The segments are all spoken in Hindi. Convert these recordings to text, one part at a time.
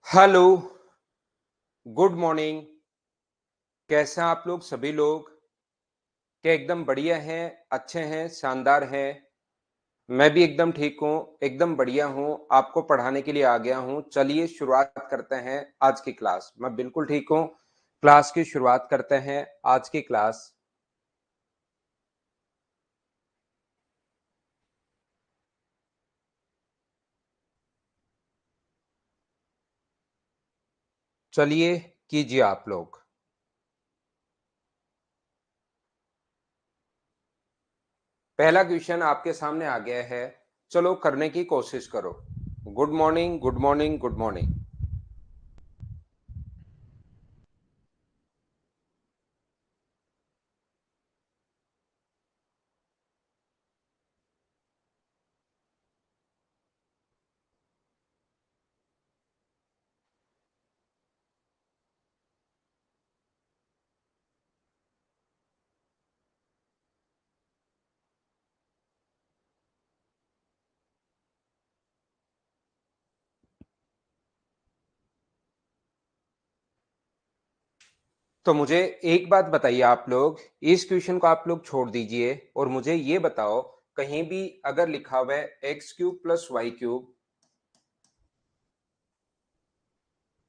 Hello, good morning. कैसे हैं आप लोग सभी लोग? क्या एकदम बढ़िया हैं, अच्छे हैं, शानदार हैं? मैं भी एकदम ठीक हूँ, एकदम बढ़िया हूँ, आपको पढ़ाने के लिए आ गया हूँ। चलिए शुरुआत करते हैं आज की क्लास। मैं बिल्कुल ठीक हूँ, क्लास की शुरुआत करते हैं आज की क्लास। चलिए कीजिए आप लोग। पहला क्वेश्चन आपके सामने आ गया है, चलो करने की कोशिश करो। Good morning, good morning, good morning. तो मुझे एक बात बताइए आप लोग, इस क्वेश्चन को आप लोग छोड़ दीजिए और मुझे ये बताओ, कहीं भी अगर लिखा हुआ है x cube plus y cube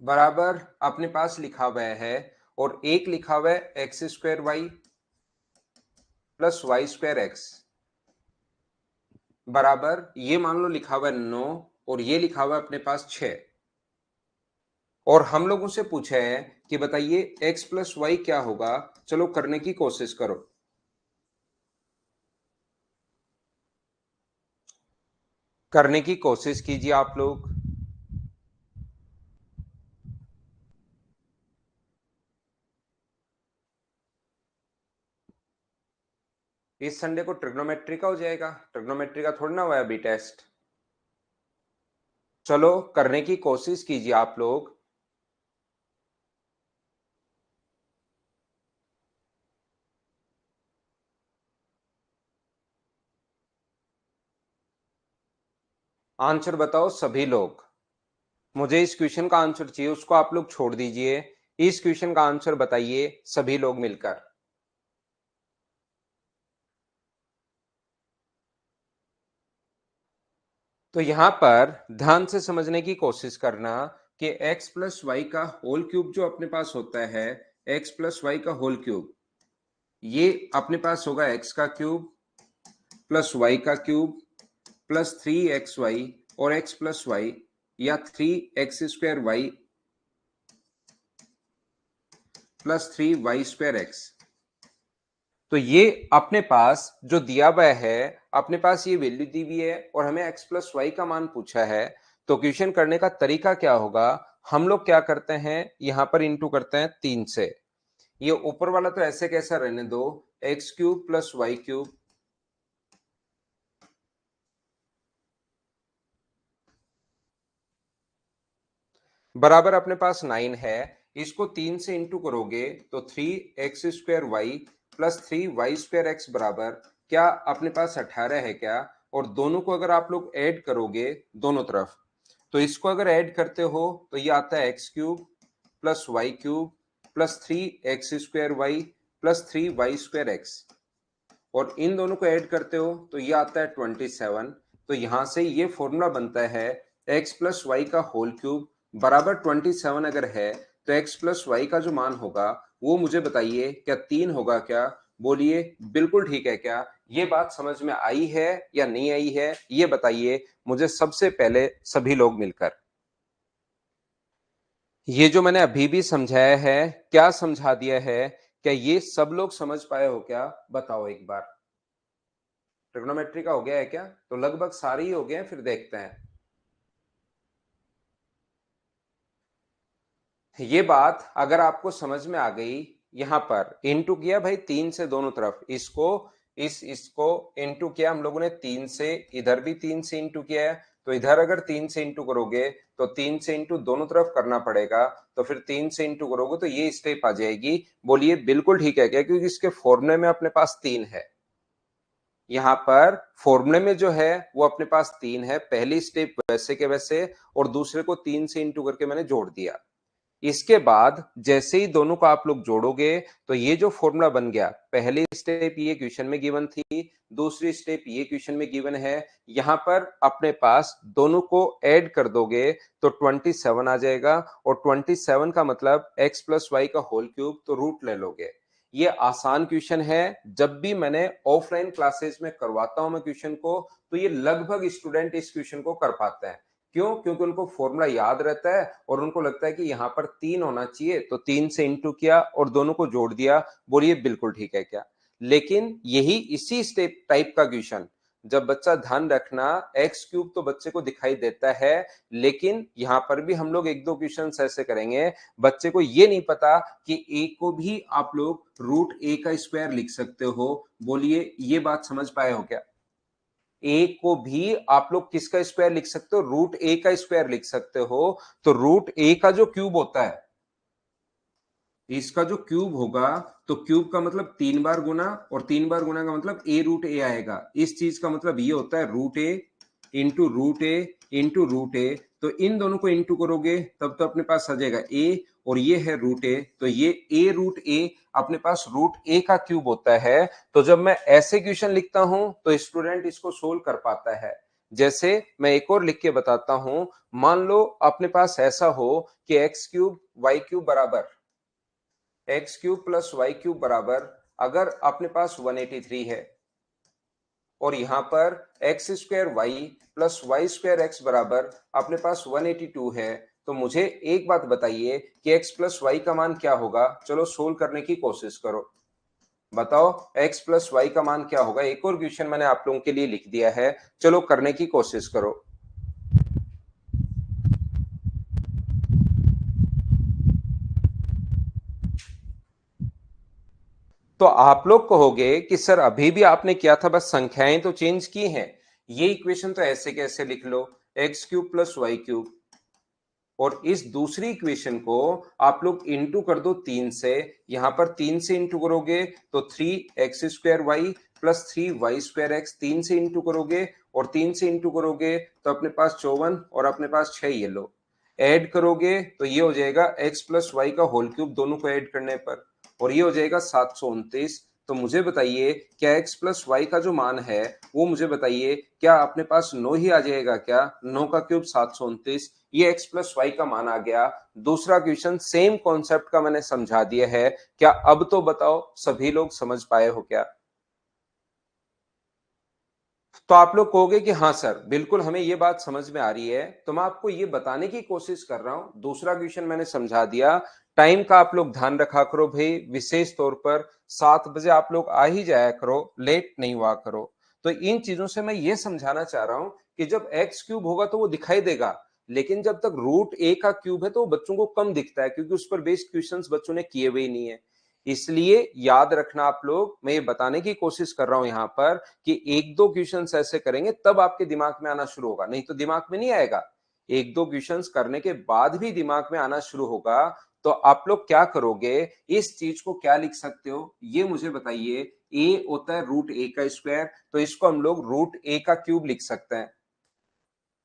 बराबर अपने पास लिखा हुआ है और एक लिखा हुआ है x square y plus y square x बराबर, ये मान लो लिखा हुआ है 9 और ये लिखा हुआ है अपने पास 6, और हम लोगों से पूछा है कि बताइए एक्स प्लस वाई क्या होगा। चलो करने की कोशिश करो। करने की कोशिश कीजिए आप लोग। इस संडे को ट्रिग्नोमेट्री का हो जाएगा, ट्रिग्नोमेट्री का थोड़ा ना हुआ है अभी टेस्ट। चलो करने की कोशिश कीजिए आप लोग। आंसर बताओ सभी लोग। मुझे इस क्वेश्चन का आंसर चाहिए, उसको आप लोग छोड़ दीजिए। इस क्वेश्चन का आंसर बताइए सभी लोग मिलकर। तो यहां पर ध्यान से समझने की कोशिश करना कि x प्लस वाई का होल क्यूब जो अपने पास होता है, x प्लस वाई का होल क्यूब, ये अपने पास होगा x का क्यूब प्लस वाई का क्यूब प्लस 3xy और x प्लस वाई, या 3x² y plus 3y² x। तो ये अपने पास जो दिया हुआ है, अपने पास ये वैल्यू दी हुई है और हमें x प्लस वाई का मान पूछा है। तो क्वेश्चन करने का तरीका क्या होगा, हम लोग क्या करते हैं, यहां पर इंटू करते हैं 3 से। ये ऊपर वाला तो ऐसे कैसा रहने दो, x cube plus y cube बराबर अपने पास 9 है। इसको 3 से इंटू करोगे तो 3x² y plus 3y² x बराबर, क्या अपने पास 18 है क्या? और दोनों को अगर आप लोग ऐड करोगे दोनों तरफ, तो इसको अगर ऐड करते हो तो ये आता है x cube plus y cube plus 3x² y plus 3y² x, और इन दोनों को ऐड करते हो तो ये आता है 27। तो यहां से ये फॉर्मूला बनता है x प्लस वाई का होल क्यूब बराबर 27 अगर है तो x प्लस वाई का जो मान होगा वो मुझे बताइए, क्या 3 होगा क्या? बोलिए बिल्कुल ठीक है क्या? ये बात समझ में आई है या नहीं आई है, ये बताइए मुझे सबसे पहले सभी लोग मिलकर। ये जो मैंने अभी भी समझाया है, क्या समझा दिया है, क्या ये सब लोग समझ पाए हो क्या? बताओ एक बार। ट्रिग्नोमेट्री का हो गया है क्या? तो लगभग सारे ही हो गए हैं, फिर देखते हैं। ये बात अगर आपको समझ में आ गई, यहां पर इंटू किया भाई 3 से दोनों तरफ, इसको इसको इंटू किया हम लोगों ने 3 से, इधर भी 3 से इंटू किया है। तो इधर अगर 3 से इंटू करोगे तो 3 से इंटू दोनों तरफ करना पड़ेगा, तो फिर 3 से इंटू करोगे तो ये स्टेप आ जाएगी। बोलिए बिल्कुल ठीक है क्या? क्योंकि इसके फॉर्मूले में अपने पास 3 है। यहाँ पर फॉर्मूले में जो है वो अपने पास 3 है, पहली स्टेप वैसे के वैसे, और दूसरे को 3 से इंटू करके मैंने जोड़ दिया। इसके बाद जैसे ही दोनों को आप लोग जोड़ोगे तो ये जो फॉर्मूला बन गया, पहली स्टेप ये क्वेश्चन में गिवन थी, दूसरी स्टेप ये क्वेश्चन में गिवन है, यहां पर अपने पास दोनों को ऐड कर दोगे तो 27 आ जाएगा, और 27 का मतलब x प्लस वाई का होल क्यूब, तो रूट ले लोगे। ये आसान क्वेश्चन है, जब भी मैंने ऑफलाइन क्लासेस में करवाता हूं मैं क्वेश्चन को, तो ये लगभग स्टूडेंट इस क्वेश्चन को कर पाते हैं। क्यों? क्योंकि उनको फॉर्मूला याद रहता है और उनको लगता है कि यहाँ पर 3 होना चाहिए, तो 3 से इंटू किया और दोनों को जोड़ दिया। बोलिए बिल्कुल ठीक है क्या? लेकिन यही इसी स्टेप टाइप का क्वेश्चन, जब बच्चा ध्यान रखना, एक्स क्यूब तो बच्चे को दिखाई देता है, लेकिन यहां पर भी हम लोग एक दो क्वेश्चन ऐसे करेंगे, बच्चे को ये नहीं पता कि ए को भी आप लोग रूट ए का स्क्वायर लिख सकते हो। बोलिए ये बात समझ पाए हो क्या? ए को भी आप लोग किसका स्क्वायर लिख सकते हो? रूट ए का स्क्वायर लिख सकते हो। तो रूट ए का जो क्यूब होता है, इसका जो क्यूब होगा, तो क्यूब का मतलब 3 बार गुना, और 3 बार गुना का मतलब ए रूट ए आएगा। इस चीज का मतलब ये होता है रूट ए इंटू रूट ए इंटू रूट ए। तो इन दोनों को इंटू करोगे तब तो अपने पास आ जाएगा ए, और ये है रूट ए, तो ये ए रूट ए अपने पास रूट ए का क्यूब होता है। तो जब मैं ऐसे क्वेश्चन लिखता हूं तो स्टूडेंट इसको सोल्व कर पाता है। जैसे मैं एक और लिख के बताता हूं, मान लो अपने पास ऐसा हो कि एक्स क्यूब वाई क्यूब बराबर x cube plus y cube बराबर, अगर अपने पास 183 है, और यहां पर x square y plus y square x बराबर अपने पास 182 है, तो मुझे एक बात बताइए कि एक्स प्लस वाई का मान क्या होगा? चलो सोल्व करने की कोशिश करो, बताओ एक्स प्लस वाई का मान क्या होगा। एक और क्वेश्चन मैंने आप लोगों के लिए लिख दिया है, चलो करने की कोशिश करो। तो आप लोग कहोगे कि सर अभी भी आपने किया था, बस संख्याएं तो चेंज की हैं, ये इक्वेशन तो ऐसे कैसे लिख लो, x cube plus y cube, और इस दूसरी इक्वेशन को आप लोग इंटू कर दो 3 से। यहां पर 3 से इंटू करोगे तो 3x square y plus 3y square x, 3 से इंटू करोगे और 3 से इंटू करोगे तो अपने पास 54, और अपने पास 6 ये लो, ऐड करोगे तो ये हो जाएगा x प्लस वाई का होल क्यूब, दोनों को ऐड करने पर, और ये हो जाएगा 729। तो मुझे बताइए क्या x प्लस वाई का जो मान है वो मुझे बताइए, क्या अपने पास 9 ही आ जाएगा क्या? 9 का क्यूब 729, ये x प्लस वाई का मान आ गया। दूसरा क्वेश्चन सेम कॉन्सेप्ट का मैंने समझा दिया है, क्या अब तो बताओ सभी लोग समझ पाए हो क्या? तो आप लोग कहोगे कि हाँ सर बिल्कुल हमें ये बात समझ में आ रही है, तो मैं आपको ये बताने की कोशिश कर रहा हूं, दूसरा क्वेश्चन मैंने समझा दिया। टाइम का आप लोग ध्यान रखा करो भाई, विशेष तौर पर 7 बजे आप लोग आ ही जाया करो, लेट नहीं हुआ करो। तो इन चीजों से मैं ये समझाना चाह रहा हूं कि जब एक्स क्यूब होगा तो वो दिखाई देगा, लेकिन जब तक रूट ए का क्यूब है तो वो बच्चों को कम दिखता है, क्योंकि उस पर बेस्ड क्वेश्चन बच्चों ने किए हुए ही नहीं है। इसलिए याद रखना आप लोग, मैं ये बताने की कोशिश कर रहा हूं यहां पर कि एक दो क्वेश्चंस ऐसे करेंगे तब आपके दिमाग में आना शुरू होगा, नहीं तो दिमाग में नहीं आएगा। एक दो क्वेश्चंस करने के बाद भी दिमाग में आना शुरू होगा। तो आप लोग क्या करोगे, इस चीज को क्या लिख सकते हो ये मुझे बताइए। ए होता है रूट ए का स्क्वायर, तो इसको हम लोग रूट ए का क्यूब लिख सकते हैं।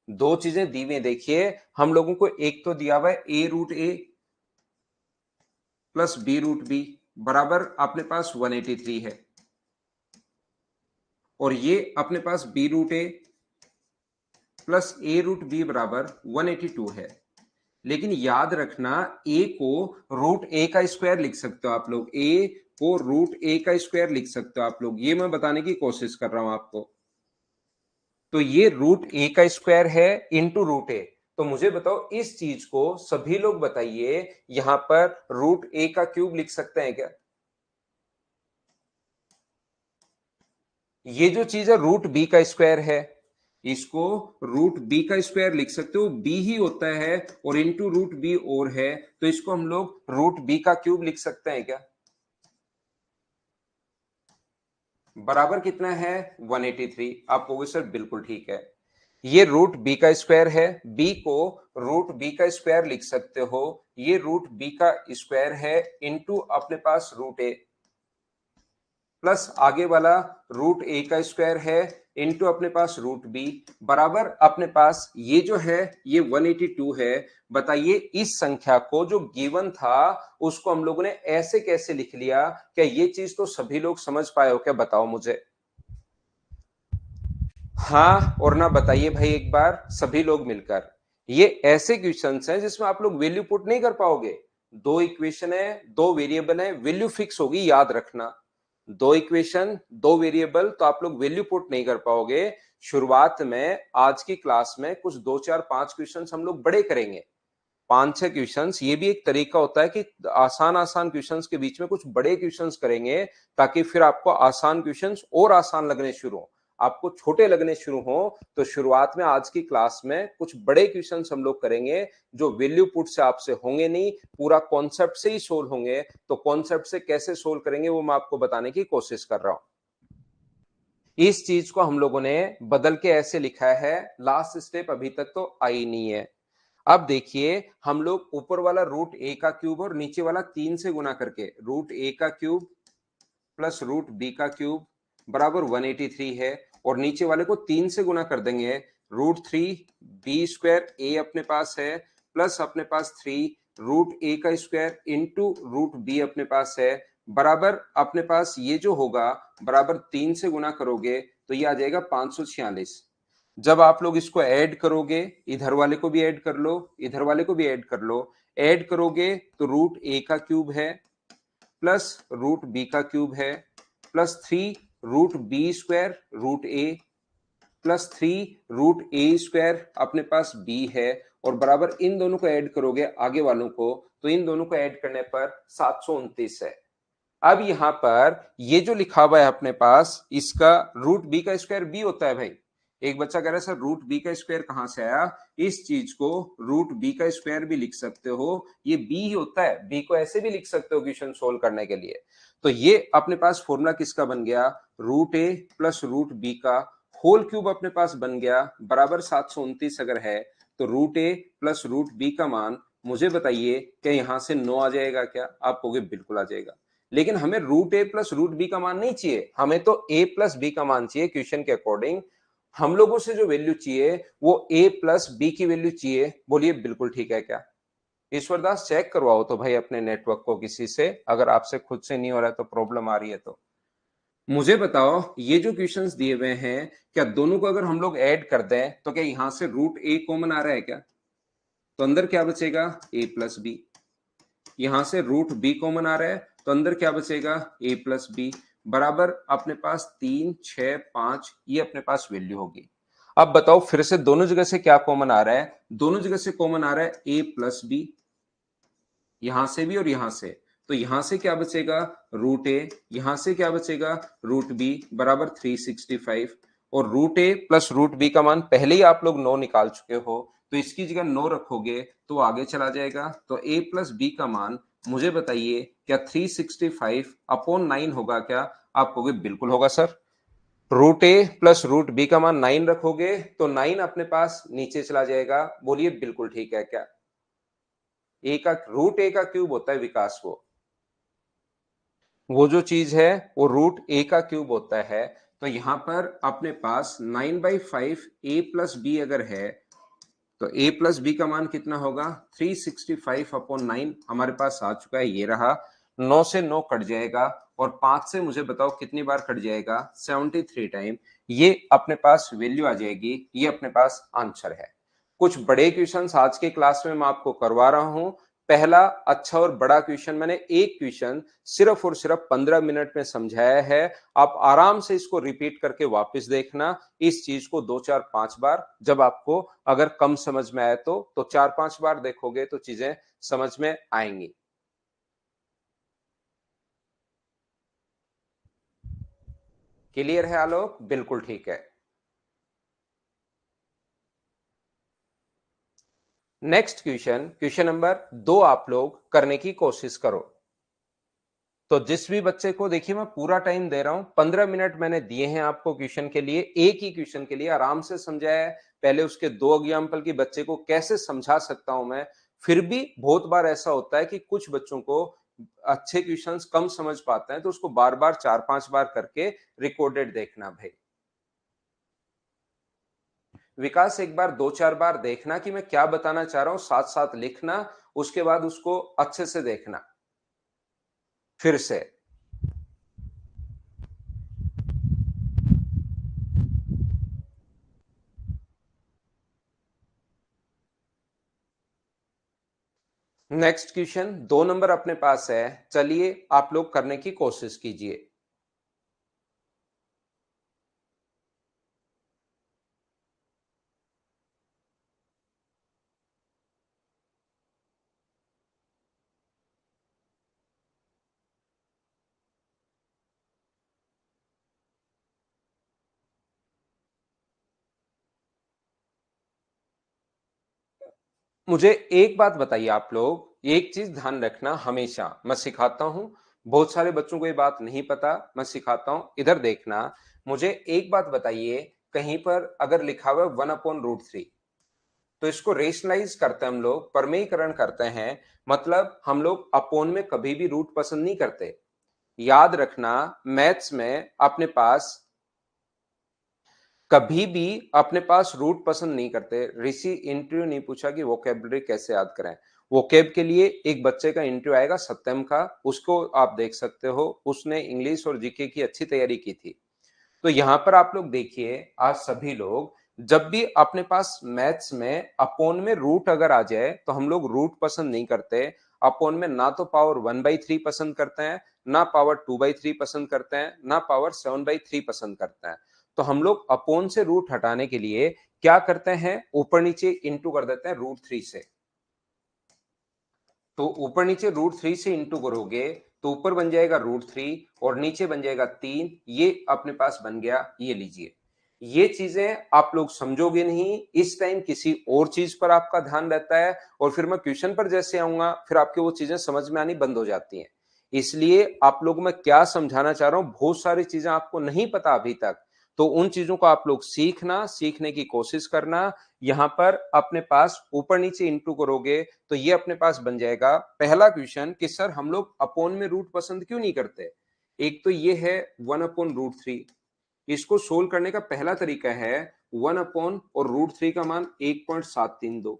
दो चीजें दी हुई देखिए हम लोगों को, एक तो दिया हुआ है ए root a plus B root B बराबर अपने पास 183 है, और ये अपने पास B root a plus A root B बराबर 182 है। लेकिन याद रखना ए को रूट ए का स्क्वायर लिख सकते हो आप लोग, ए को रूट ए का स्क्वायर लिख सकते हो आप लोग, ये मैं बताने की कोशिश कर रहा हूं आपको। तो ये रूट ए का स्क्वायर है इंटू रूट ए। तो मुझे बताओ इस चीज को सभी लोग बताइए, यहां पर रूट ए का क्यूब लिख सकते हैं क्या? ये जो चीज है रूट बी का स्क्वायर है, इसको रूट बी का स्क्वायर लिख सकते हो, बी ही होता है और इंटू रूट बी और है, तो इसको हम लोग रूट बी का क्यूब लिख सकते हैं क्या? बराबर कितना है? 183। आप कहोगे सर बिल्कुल ठीक है, ये रूट बी का स्क्वायर है, बी को रूट बी का स्क्वायर लिख सकते हो, ये रूट बी का स्क्वायर है इंटू अपने पास रूट ए। प्लस आगे वाला रूट ए का स्क्वायर है इंटू अपने पास रूट बी बराबर अपने पास ये जो है ये 182 है। बताइए इस संख्या को जो गिवन था उसको हम लोगों ने ऐसे कैसे लिख लिया? क्या ये चीज तो सभी लोग समझ पाए हो क्या? बताओ मुझे। हाँ और ना बताइए भाई एक बार सभी लोग मिलकर। ये ऐसे क्वेश्चंस हैं जिसमें आप लोग वैल्यू पुट नहीं कर पाओगे। दो इक्वेशन है, दो वेरिएबल है, वैल्यू फिक्स होगी, याद रखना। दो इक्वेशन, दो वेरिएबल, तो आप लोग वैल्यू पुट नहीं कर पाओगे। शुरुआत में आज की क्लास में कुछ दो चार पांच क्वेश्चन हम लोग बड़े करेंगे, पांच छह क्वेश्चंस। ये भी एक तरीका होता है कि आसान आसान क्वेश्चंस के बीच में कुछ बड़े क्वेश्चंस करेंगे ताकि फिर आपको आसान क्वेश्चंस और आसान लगने शुरू हो, आपको छोटे लगने शुरू हो। तो शुरुआत में आज की क्लास में कुछ बड़े क्वेश्चंस हम लोग करेंगे जो वैल्यू पुट से आपसे होंगे नहीं, पूरा कॉन्सेप्ट से ही सोल्व होंगे। तो कॉन्सेप्ट से कैसे सोल्व करेंगे वो मैं आपको बताने की कोशिश कर रहा हूं। इस चीज को हम लोगों ने बदल के ऐसे लिखा है, लास्ट स्टेप अभी तक तो आई नहीं है। अब देखिए हम लोग ऊपर वाला रूट ए का क्यूब और नीचे वाला 3 से गुना करके रूट ए का क्यूब प्लस रूट बी का क्यूब बराबर 183 है, और नीचे वाले को 3 से गुना कर देंगे, रूट 3 बी स्क्वायर ए अपने पास है प्लस अपने पास 3 रूट ए का स्क्वायर इंटू रूट बी अपने पास है बराबर अपने पास ये जो होगा बराबर 3 से गुना करोगे तो ये आ जाएगा 546। जब आप लोग इसको ऐड करोगे, इधर वाले को भी ऐड कर लो, इधर वाले को भी ऐड कर लो, ऐड करोगे तो रूट ए का क्यूब है प्लस रूट बी का क्यूब है plus 3 root b square root a plus 3 root a square अपने पास बी है, और बराबर इन दोनों को ऐड करोगे आगे वालों को तो इन दोनों को ऐड करने पर 729 है। अब यहां पर ये जो लिखा हुआ है अपने पास इसका रूट बी का स्क्वायर बी होता है भाई। एक बच्चा कह रहा है सर रूट बी का स्क्वायर कहां से आया? इस चीज को रूट बी का स्क्वायर भी लिख सकते हो, ये बी ही होता है, बी को ऐसे भी लिख सकते हो क्वेश्चन सोल्व करने के लिए। तो ये अपने पास फॉर्मूला किसका बन गया? Root a plus root b का होल क्यूब अपने पास बन गया बराबर 729 अगर है तो root a plus root b का मान मुझे बताइए क्या यहां से 9 आ जाएगा क्या? आप कहोगे बिल्कुल आ जाएगा, लेकिन हमें root a plus root b का मान नहीं चाहिए, हमें तो ए प्लस बी का मान चाहिए। क्वेश्चन के अकॉर्डिंग हम लोगों से जो वैल्यू चाहिए वो ए प्लस बी की वैल्यू चाहिए। बोलिए बिल्कुल ठीक है क्या? ईश्वरदास चेक करवाओ तो भाई अपने नेटवर्क को किसी से, अगर आपसे खुद से नहीं हो रहा है तो प्रॉब्लम आ रही है तो मुझे बताओ। ये जो क्वेश्चंस दिए हुए हैं क्या दोनों को अगर हम लोग ऐड कर दें तो क्या यहां से रूट ए कॉमन आ रहा है क्या? तो अंदर क्या बचेगा? ए प्लस बी। यहां से रूट बी कॉमन आ रहा है तो अंदर क्या बचेगा? ए प्लस बी बराबर अपने पास 3 6 5 ये अपने पास वैल्यू होगी। अब बताओ फिर से दोनों जगह से क्या कॉमन आ रहा है? दोनों जगह से कॉमन आ रहा है ए प्लस बी, यहां से भी और यहां से। तो यहां से क्या बचेगा? रूट ए, यहां से क्या बचेगा? रूट बी बराबर 365, और root a plus root b का मान पहले ही आप लोग 9 निकाल चुके हो तो इसकी जगह 9 रखोगे तो आगे चला जाएगा। तो ए प्लस बी का मान मुझे बताइए क्या 365 अपॉन 9 होगा क्या? आप कहोगे बिल्कुल होगा sir. Root a plus root b का मान 9 रखोगे तो 9 अपने पास नीचे चला जाएगा। बोलिए बिल्कुल ठीक है क्या? ए का रूट ए का क्यूब होता है विकास, वो जो चीज है वो रूट ए का क्यूब होता है। तो यहां पर अपने पास 9/5 ए प्लस बी अगर है तो ए प्लस बी का मान कितना होगा? 365 अपॉन 9 हमारे पास आ चुका है, ये रहा। 9 से 9 कट जाएगा और 5 से मुझे बताओ कितनी बार कट जाएगा? 73 टाइम। ये अपने पास वैल्यू आ जाएगी, ये अपने पास आंसर है। कुछ बड़े क्वेश्चंस आज के क्लास में मैं आपको करवा रहा हूं। पहला अच्छा और बड़ा क्वेश्चन मैंने एक क्वेश्चन सिर्फ और सिर्फ 15 मिनट में समझाया है। आप आराम से इसको रिपीट करके वापस देखना इस चीज को 2 4 5 बार। जब आपको अगर कम समझ में आए तो 4 5 बार देखोगे तो चीजें समझ में आएंगी। क्लियर है आलोक? बिल्कुल ठीक है। नेक्स्ट क्वेश्चन, क्वेश्चन नंबर 2 आप लोग करने की कोशिश करो। तो जिस भी बच्चे को, देखिए मैं पूरा टाइम दे रहा हूं, 15 मिनट मैंने दिए हैं आपको क्वेश्चन के लिए, एक ही क्वेश्चन के लिए आराम से समझाया है। पहले उसके 2 एग्जाम्पल की बच्चे को कैसे समझा सकता हूं मैं। फिर भी बहुत बार ऐसा होता है कि कुछ बच्चों को अच्छे क्वेश्चंस कम समझ पाते हैं तो उसको बार बार 4-5 बार करके रिकॉर्डेड देखना भाई। विकास एक बार 2-4 बार देखना कि मैं क्या बताना चाह रहा हूं, साथ साथ लिखना, उसके बाद उसको अच्छे से देखना फिर से। नेक्स्ट क्वेश्चन 2 नंबर अपने पास है, चलिए आप लोग करने की कोशिश कीजिए। मुझे एक बात बताइए आप लोग, एक चीज ध्यान रखना हमेशा, मैं सिखाता हूं, बहुत सारे बच्चों को ये बात नहीं पता, मैं सिखाता हूं, इधर देखना। मुझे एक बात बताइए, कहीं पर अगर लिखा हुआ है 1/√3, तो इसको रेशनलाइज करते हैं हम लोग, परमेयीकरण करते हैं, मतलब हम लोग अपोन में कभी भी रूट पसंद नहीं करते। याद रखना, मैथ्स में अपने पास कभी भी अपने पास रूट पसंद नहीं करते। ऋषि इंटरव्यू नहीं पूछा कि वोकेबलरी कैसे याद करें। वोकेब के लिए एक बच्चे का इंटरव्यू आएगा सत्यम का, उसको आप देख सकते हो, उसने इंग्लिश और जीके की अच्छी तैयारी की थी। तो यहां पर आप लोग देखिए, आज सभी लोग जब भी अपने पास मैथ्स में अपोन में रूट अगर आ जाए तो हम लोग रूट पसंद नहीं करते। अपोन में ना तो पावर 1/3 पसंद करते हैं, ना पावर 2/3 पसंद करते हैं, ना पावर 7/3 पसंद करते हैं। तो हम लोग अपोन से रूट हटाने के लिए क्या करते हैं, ऊपर नीचे इंटू कर देते हैं √3 से। तो ऊपर नीचे √3 से इंटू करोगे तो ऊपर बन जाएगा √3 और नीचे बन जाएगा 3। ये अपने पास बन गया, ये लीजिए। ये चीजें आप लोग समझोगे नहीं, इस टाइम किसी और चीज पर आपका ध्यान रहता है, और फिर मैं क्वेश्चन पर जैसे आऊंगा फिर आपके वो चीजें समझ में आनी बंद हो जाती हैं। इसलिए आप लोग मैं क्या समझाना चाह रहा हूं, बहुत सारी चीजें आपको नहीं पता अभी तक, तो उन चीजों को आप लोग सीखना, सीखने की कोशिश करना। यहां पर अपने पास ऊपर नीचे इंटू करोगे तो ये अपने पास बन जाएगा पहला क्वेश्चन कि सर हम लोग अपोन में रूट पसंद क्यों नहीं करते। एक तो ये है 1/√3, इसको सोल्व करने का पहला तरीका है 1 और √3 का मान 1.732।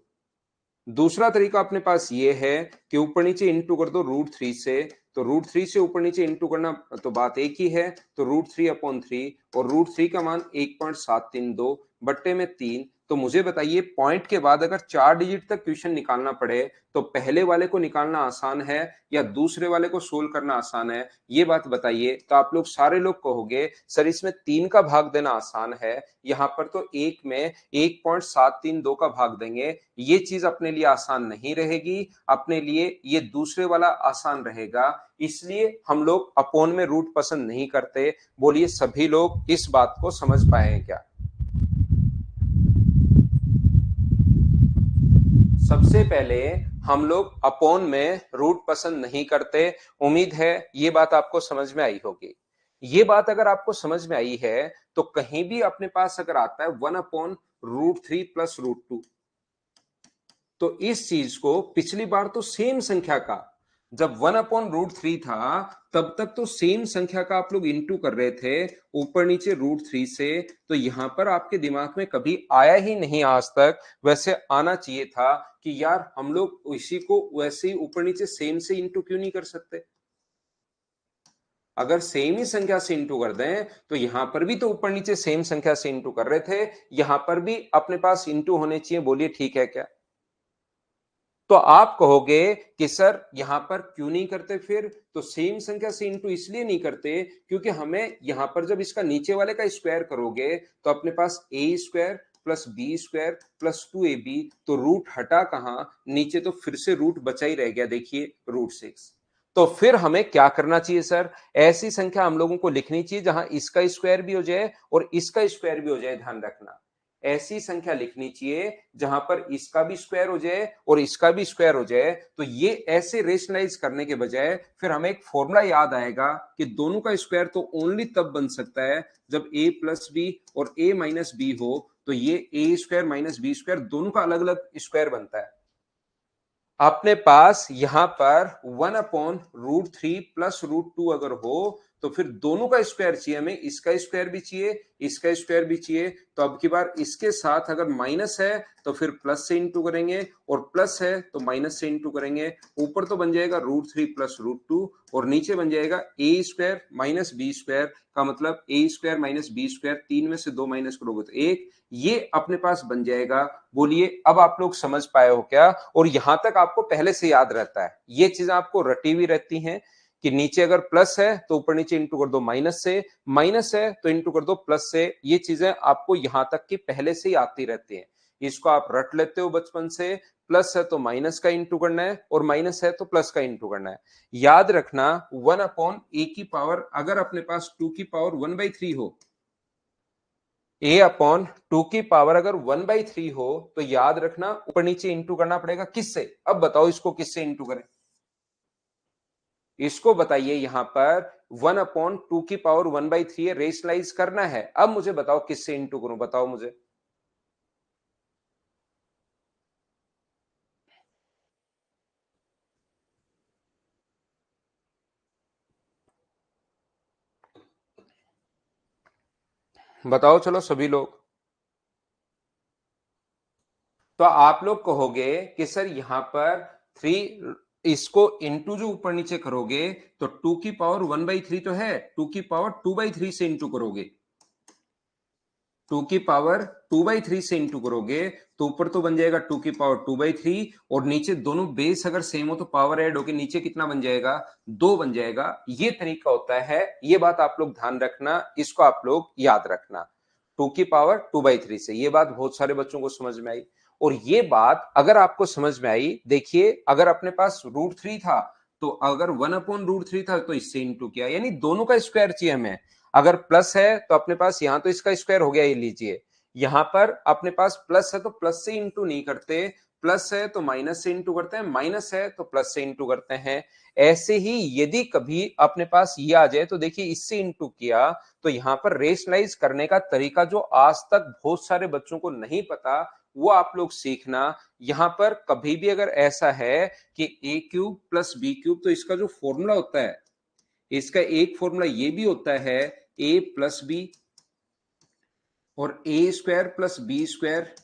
दूसरा तरीका अपने पास ये है कि ऊपर नीचे इंटू कर दो √3 से, तो √3 से ऊपर नीचे इंटू करना तो बात एक ही है, तो √3/3 और √3 का मान 1.732 बट्टे में 3। तो मुझे बताइए, पॉइंट के बाद अगर 4 डिजिट तक क्वेश्चन निकालना पड़े तो पहले वाले को निकालना आसान है या दूसरे वाले को सोल्व करना आसान है, ये बात बताइए। तो आप लोग सारे लोग कहोगे सर इसमें 3 का भाग देना आसान है, यहां पर तो एक में 1.732 का भाग देंगे, ये चीज अपने लिए आसान नहीं रहेगी, अपने लिए ये दूसरे वाला आसान रहेगा, इसलिए हम लोग अपोन में रूट पसंद नहीं करते। बोलिए सभी लोग इस बात को समझ पाए हैं क्या। सबसे पहले हम लोग अपोन में रूट पसंद नहीं करते। उम्मीद है ये बात आपको समझ में आई होगी। ये बात अगर आपको समझ में आई है तो कहीं भी अपने पास अगर आता है 1/√3 प्लस √2, तो इस चीज को पिछली बार तो सेम संख्या का, जब 1/√3 था तब तक तो सेम संख्या का आप लोग इंटू कर रहे थे ऊपर नीचे √3 से, तो यहां पर आपके दिमाग में कभी आया ही नहीं आज तक, वैसे आना चाहिए था कि यार हम लोग इसी को वैसे ही ऊपर नीचे सेम से इंटू क्यों नहीं कर सकते। अगर सेम ही संख्या से इंटू कर दें तो यहां पर भी तो ऊपर नीचे सेम संख्या से इंटू कर रहे थे, यहां पर भी अपने पास इंटू होने चाहिए। बोलिए ठीक है क्या। तो आप कहोगे कि सर यहां पर क्यों नहीं करते, फिर तो सेम संख्या से इंटू इसलिए नहीं करते क्योंकि हमें यहां पर जब इसका नीचे वाले का स्क्वायर करोगे तो अपने पास a² plus b² plus 2ab, तो रूट हटा कहां, नीचे तो फिर से रूट बचा ही रह गया, देखिए √6। तो फिर हमें क्या करना चाहिए सर, ऐसी संख्या हम लोगों को लिखनी चाहिए जहां इसका स्क्वायर भी हो जाए और इसका स्क्वायर भी हो जाए। ध्यान रखना, ऐसी संख्या लिखनी चाहिए जहां पर इसका भी स्क्वायर हो जाए और इसका भी स्क्वायर हो जाए। तो ये ऐसे रेशनलाइज करने के बजाय फिर हमें एक फॉर्मूला याद आएगा कि दोनों का स्क्वायर तो ओनली तब बन सकता है जब a प्लस बी और a माइनस बी हो, तो ये a² माइनस बी² दोनों का अलग अलग स्क्वायर बनता है। अपने पास यहां पर 1/√3 प्लस √2 अगर हो तो फिर दोनों का स्क्वायर चाहिए हमें, इसका स्क्वायर भी चाहिए, इसका स्क्वायर भी चाहिए। तो अब की बार इसके साथ अगर माइनस है तो फिर प्लस से इंटू करेंगे, और प्लस है तो माइनस से इंटू करेंगे। ऊपर तो बन जाएगा √3 प्लस √2, और नीचे बन जाएगा ए स्क्वायर माइनस बी स्क्वायर, का मतलब ए स्क्वायर माइनस बी स्क्वायर, तीन में से दो माइनस करोगे तो एक, ये अपने पास बन जाएगा। बोलिए अब आप लोग समझ पाए हो क्या? और यहां तक आपको पहले से याद रहता है, ये चीजें आपको रटी हुई रहती हैं कि नीचे अगर प्लस है तो ऊपर नीचे इंटू कर दो माइनस से, माइनस है तो इंटू कर दो प्लस से। ये चीजें आपको यहां तक की पहले से ही आती रहती हैं, इसको आप रट लेते हो बचपन से। प्लस है तो माइनस का इंटू करना है, और माइनस है तो प्लस का इंटू करना है। याद रखना 1/a की पावर अगर अपने पास 2 की पावर 1/3 हो, a/2 की पावर अगर 1/3 हो, तो याद रखना ऊपर नीचे इंटू करना पड़ेगा किससे? अब बताओ इसको किससे इंटू करें? इसको बताइए, यहां पर 1/2 की पावर 1/3 है, रेशनलाइज करना है। अब मुझे बताओ किससे इंटू करूं, बताओ मुझे। बताओ चलो सभी लोग। तो आप लोग कहोगे कि सर यहां पर 3, इसको इंटू जो ऊपर नीचे करोगे तो 2 की पावर 1/3 तो है, 2 की पावर 2/3 से इंटू करोगे, 2 की पावर 2/3 से इंटू करोगे तो ऊपर तो बन जाएगा 2 की पावर 2/3, और नीचे दोनों बेस अगर सेम हो तो पावर ऐड होके नीचे कितना बन जाएगा? 2 बन जाएगा। ये तरीका होता है, ये बात आप लोग ध्यान रखना, इसको आप लोग याद रखना। 2 की पावर 2/3 से, ये बात बहुत सारे बच्चों को समझ में आई। और ये बात अगर आपको समझ में आई, देखिए अगर अपने पास √3 था, तो अगर 1/√3 था तो इससे इंटू किया, यानी दोनों का स्क्वायर चाहिए हमें। अगर प्लस है तो अपने पास यहां तो इसका स्क्वायर हो गया, ये लीजिए। यहां पर अपने पास प्लस है तो प्लस से इंटू नहीं करते, प्लस है तो माइनस से इंटू करते हैं, माइनस है तो प्लस से इंटू करते हैं। ऐसे ही यदि कभी अपने पास ये आ जाए तो देखिए इससे इंटू किया, तो यहां पर रेशनलाइज करने का तरीका जो आज तक बहुत सारे बच्चों को नहीं पता, वो आप लोग सीखना। यहां पर कभी भी अगर ऐसा है कि a³ प्लस b³ तो इसका जो फॉर्मूला होता है, इसका एक फॉर्मूला ये भी होता है a प्लस बी, और a square plus B square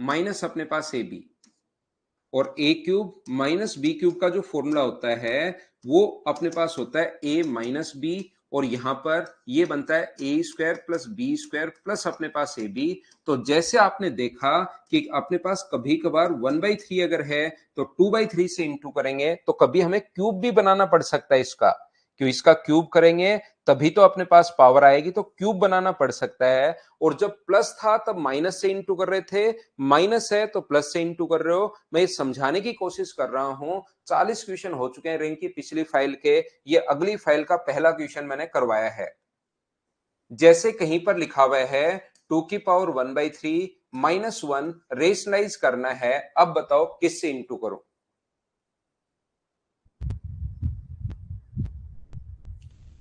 minus अपने पास ए बी, और a³ माइनस b³ का जो फॉर्मूला होता है वो अपने पास होता है a माइनस बी, और यहां पर ये बनता है a square plus B square plus अपने पास ए बी। तो जैसे आपने देखा कि अपने पास कभी कभार 1/3 अगर है तो 2/3 से इंटू करेंगे, तो कभी हमें क्यूब भी बनाना पड़ सकता है इसका, क्यों इसका क्यूब करेंगे तभी तो अपने पास पावर आएगी, तो क्यूब बनाना पड़ सकता है। और जब प्लस था तब माइनस से इंटू कर रहे थे, माइनस है तो प्लस से इंटू कर रहे हो। मैं ये समझाने की कोशिश कर रहा हूं, 40 क्वेश्चन हो चुके हैं रैंक की पिछली फाइल के, ये अगली फाइल का पहला क्वेश्चन मैंने करवाया है। जैसे कहीं पर लिखा हुआ है 2 की पावर 1/3 -1 रेशनलाइज करना है, अब बताओ किससे इंटू करो?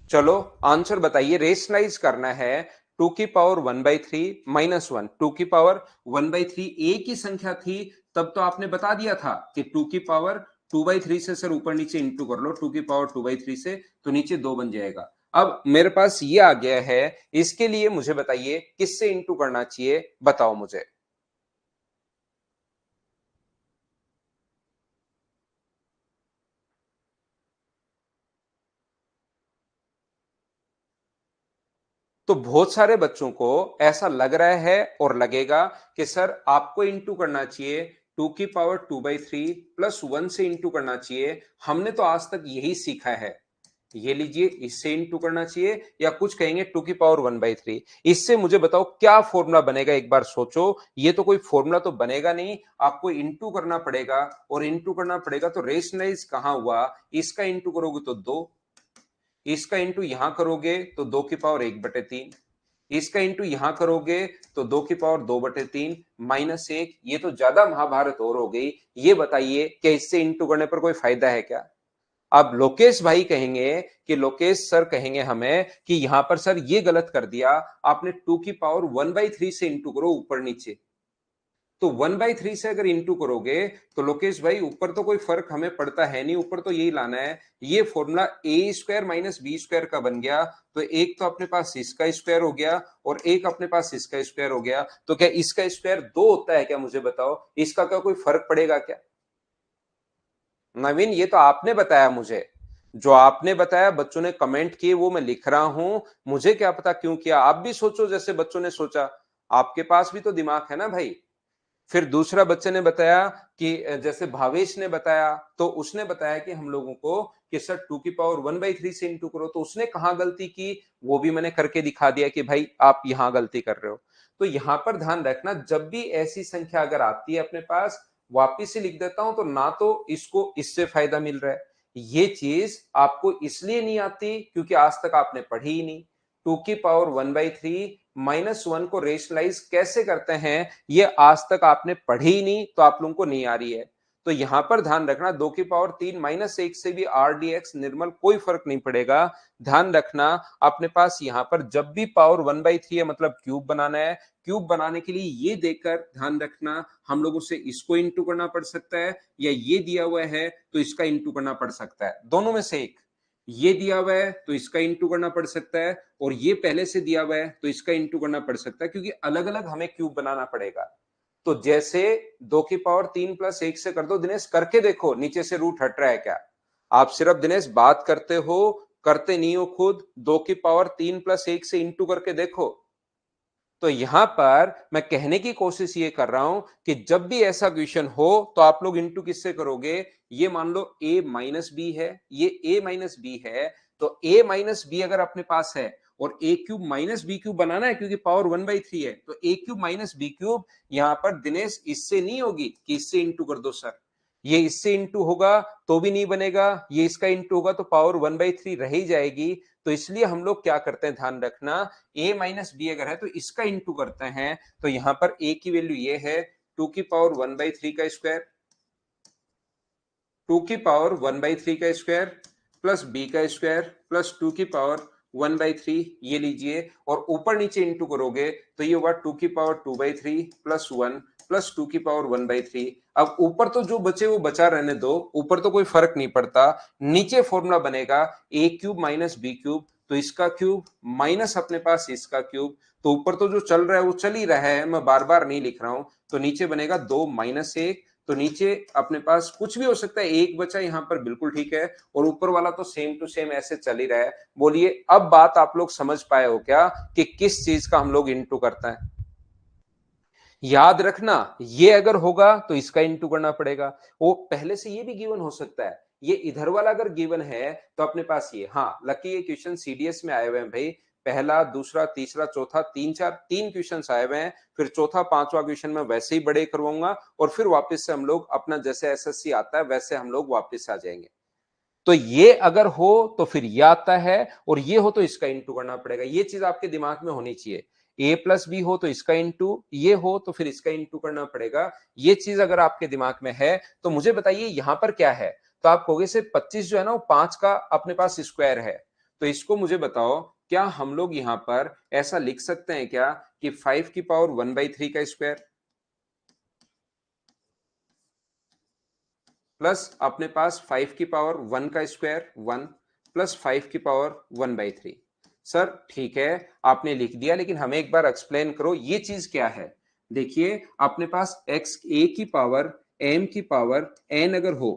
चलो आंसर बताइए, रेशनलाइज करना है 2 की पावर 1/3 -1, 2 की पावर 1/3 एक ही संख्या थी, तब तो आपने बता दिया था कि 2 की पावर 2/3 से सर ऊपर नीचे इंटू कर लो, 2 की पावर 2/3 से तो नीचे 2 बन जाएगा। अब मेरे पास ये आ गया है, इसके लिए मुझे बताइए किससे इंटू करना चाहिए, बताओ मुझे। तो बहुत सारे बच्चों को ऐसा लग रहा है और लगेगा कि सर आपको इंटू करना चाहिए 2 की पावर 2/3 प्लस 1 से इंटू करना चाहिए, हमने तो आज तक यही सीखा है। ये लीजिए, इससे इंटू करना चाहिए, या कुछ कहेंगे 2 की पावर 1/3। इससे मुझे बताओ क्या फॉर्मूला बनेगा, एक बार सोचो। ये तो कोई फॉर्मूला तो बनेगा नहीं, आपको इंटू करना पड़ेगा, और इंटू करना पड़ेगा तो रेशनलाइज कहां हुआ, इसका इंटू करोगे तो 2, इसका इंटू यहां करोगे तो 2 की पावर 1/3, इसका इंटू यहां करोगे तो 2 की पावर 2/3 -1। ये तो ज्यादा महाभारत और हो गई। ये बताइए क्या इससे इंटू करने पर कोई फायदा है क्या? अब लोकेश भाई कहेंगे कि लोकेश सर कहेंगे हमें कि यहां पर सर ये गलत कर दिया आपने, 2 की पावर 1/3 से इंटू करो ऊपर नीचे। तो 1/3 से अगर इंटू करोगे तो लोकेश भाई ऊपर तो कोई फर्क हमें पड़ता है नहीं, ऊपर तो यही लाना है। ये फॉर्मूला ए स्क्वायर माइनस बी स्क्वायर का बन गया, तो एक तो अपने पास इसका स्क्वायर हो गया और एक अपने पास इसका स्क्वायर हो गया। तो क्या इसका स्क्वायर 2 होता है क्या, मुझे बताओ, इसका क्या कोई फर्क पड़ेगा क्या? नवीन, ये तो आपने बताया मुझे, जो आपने बताया, बच्चों ने कमेंट किए वो मैं लिख रहा हूं। मुझे क्या पता क्यों किया, आप भी सोचो जैसे बच्चों ने सोचा, आपके पास भी तो दिमाग है ना भाई। फिर दूसरा बच्चे ने बताया कि जैसे भावेश ने बताया, तो उसने बताया कि हम लोगों को कि सर 2 की पावर 1/3 से इंटू करो, तो उसने कहां गलती की, वो भी मैंने करके दिखा दिया कि भाई आप यहां गलती कर रहे हो। तो यहां पर ध्यान रखना, जब भी ऐसी संख्या अगर आती है अपने पास, वापिस से लिख देता हूं, तो ना तो इसको इससे फायदा मिल रहा है, ये चीज आपको इसलिए नहीं आती क्योंकि आज तक आपने पढ़ी ही नहीं। 2 की पावर 1/3 -1 को रेशनलाइज कैसे करते हैं, ये आज तक आपने पढ़ी ही नहीं, तो आप लोगों को नहीं आ रही है। तो यहां पर ध्यान रखना, 2 की पावर 3 -1 से भी आर डी एक्स निर्मल कोई फर्क नहीं पड़ेगा। ध्यान रखना, अपने पास यहां पर जब भी पावर 1/3 है मतलब क्यूब बनाना है, क्यूब बनाने के लिए ये देकर ध्यान रखना, हम लोगों से इसको इंटू करना पड़ सकता है, या ये दिया हुआ है तो इसका इंटू करना पड़ सकता है, दोनों में से एक। ये दिया हुआ है तो इसका इंटू करना पड़ सकता है, और ये पहले से दिया हुआ है तो इसका इंटू करना पड़ सकता है, क्योंकि अलग अलग हमें क्यूब बनाना पड़ेगा। तो जैसे 2 की पावर 3 + 1 से कर दो, दिनेश करके देखो नीचे से रूट हट रहा है क्या। आप सिर्फ दिनेश बात करते हो, करते नहीं हो खुद। 2 की पावर 3 + 1 से इंटू करके देखो। तो यहां पर मैं कहने की कोशिश ये कर रहा हूं कि जब भी ऐसा क्वेश्चन हो तो आप लोग इंटू किससे करोगे। ये मान लो a माइनस बी है, ये a माइनस बी है, तो a माइनस बी अगर अपने पास है और a cube minus B cube बनाना है क्योंकि पावर 1/3 है, तो a cube minus B cube, यहां पर दिनेश इससे नहीं होगी कि इससे इंटू कर दो सर, ये इससे इंटू होगा तो भी नहीं बनेगा, ये इसका इंटू होगा तो पावर 1/3 रह ही जाएगी। तो इसलिए हम लोग क्या करते हैं, ध्यान रखना, a माइनस बी अगर है तो इसका इंटू करते हैं, तो यहां पर a की वैल्यू ये है 2 की पावर 1/3 का स्क्वायर, 2 की पावर 1/3 का स्क्वायर प्लस बी का स्क्वायर प्लस 2 की पावर 1/3, ये लीजिए, और ऊपर नीचे इंटू करोगे तो ये होगा 2 की पावर 2/3 +1 प्लस 2 की पावर 1/3। अब ऊपर तो जो बचे वो बचा रहने दो, ऊपर तो कोई फर्क नहीं पड़ता। नीचे फॉर्मूला बनेगा a cube minus B cube, तो इसका क्यूब माइनस अपने पास इसका क्यूब, तो ऊपर तो जो चल रहा है वो चल ही रहा है, मैं बार बार नहीं लिख रहा हूं। तो नीचे बनेगा 2 - 1, तो नीचे अपने पास कुछ भी हो सकता है, एक बचा यहां पर, बिल्कुल ठीक है, और ऊपर वाला तो सेम टू सेम ऐसे चल ही रहा है। बोलिए अब बात आप लोग समझ पाए हो क्या कि किस चीज का हम लोग इंटू करते हैं। याद रखना, ये अगर होगा तो इसका इंटू करना पड़ेगा। वो पहले से ये भी गिवन हो सकता है, ये इधर वाला अगर गिवन है तो अपने पास ये, हाँ लकी ये क्वेश्चन सीडीएस में आए हुए हैं भाई, पहला दूसरा तीसरा चौथा, तीन क्वेश्चन आए हुए हैं। फिर चौथा पांचवा क्वेश्चन में वैसे ही बड़े करवाऊंगा, और फिर वापस से हम लोग अपना जैसे एसएससी आता है वैसे हम लोग वापस आ जाएंगे। तो ये अगर हो तो फिर ये आता है, और ये हो तो इसका इंटू करना पड़ेगा, ये चीज आपके दिमाग में होनी चाहिए। a प्लस बी हो तो इसका इंटू, ये हो तो फिर इसका इंटू करना पड़ेगा। ये चीज अगर आपके दिमाग में है तो मुझे बताइए यहां पर क्या है। तो आप कहोगे से 25 जो है ना वो 5 का अपने पास स्क्वायर है, तो इसको मुझे बताओ, क्या हम लोग यहां पर ऐसा लिख सकते हैं क्या कि 5 की पावर 1/3 का स्क्वायर प्लस अपने पास 5 की पावर 1 का स्क्वायर 1 प्लस 5 की पावर 1/3। सर ठीक है, आपने लिख दिया, लेकिन हमें एक बार एक्सप्लेन करो ये चीज क्या है। देखिए अपने पास x a की पावर m की पावर n अगर हो,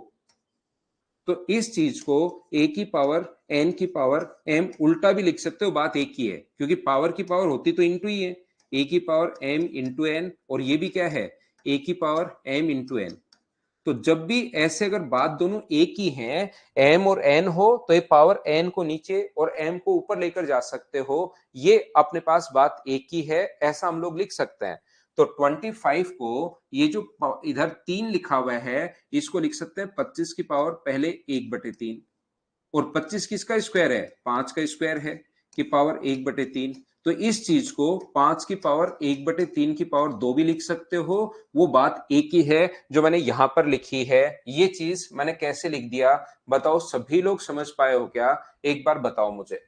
तो इस चीज को a की पावर n की पावर m उल्टा भी लिख सकते हो, बात एक ही है, क्योंकि पावर की पावर होती तो इंटू ही है, a की पावर m इंटू n, और ये भी क्या है a की पावर m इंटू n। तो जब भी ऐसे अगर बात दोनों एक ही हैं, m और n हो, तो ये पावर n को नीचे और m को ऊपर लेकर जा सकते हो, ये अपने पास बात एक ही है, ऐसा हम लोग लिख सकते हैं। तो 25 को ये जो इधर 3 लिखा हुआ है, इसको लिख सकते हैं 25 की पावर पहले 1/3, और 25 किसका स्क्वायर है, 5 का स्क्वायर है, कि पावर 1/3। तो इस चीज को 5 की पावर 1/3 की पावर 2 भी लिख सकते हो, वो बात एक ही है जो मैंने यहां पर लिखी है। ये चीज मैंने कैसे लिख दिया, बताओ सभी लोग समझ पाए हो क्या, एक बार बताओ मुझे।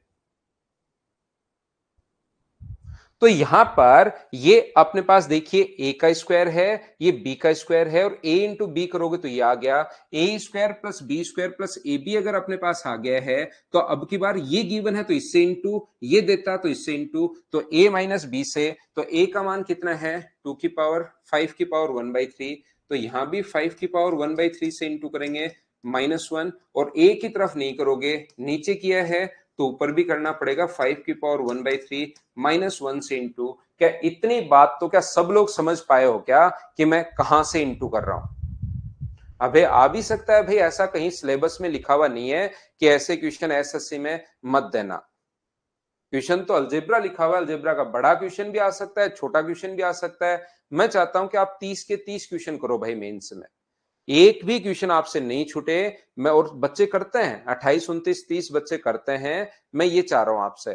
तो यहां पर ये अपने पास देखिए ए का स्क्वायर है, ये बी का स्क्वायर है, और ए इंटू बी करोगे तो ये आ गया a square plus B square plus A b. अगर अपने पास आ गया है तो अब की बार ये गिवन है तो इससे इंटू, ये देता तो इससे इंटू, तो ए माइनस बी से, तो ए का मान कितना है 2 की पावर 5 की पावर 1/3, तो यहां भी 5 की पावर 1/3 से इंटू करेंगे -1, और ए की तरफ नहीं करोगे, नीचे किया है तो ऊपर भी करना पड़ेगा 5 की पावर 1/3 -1 से इंटू। क्या इतनी बात तो क्या सब लोग समझ पाए हो क्या कि मैं कहां से इंटू कर रहा हूं? अबे आ भी सकता है भाई, ऐसा कहीं सिलेबस में लिखा हुआ नहीं है कि ऐसे क्वेश्चन एसएससी में मत देना। क्वेश्चन तो अलजेब्रा लिखा हुआ है, अलजेब्रा का बड़ा क्वेश्चन भी आ सकता है, छोटा क्वेश्चन भी आ सकता है। मैं चाहता हूं कि आप 30 के 30 क्वेश्चन करो भाई मेंस में, एक भी क्वेश्चन आपसे नहीं छूटे। मैं, और बच्चे करते हैं 28 29 30 बच्चे करते हैं, मैं ये चाह रहा हूं आपसे।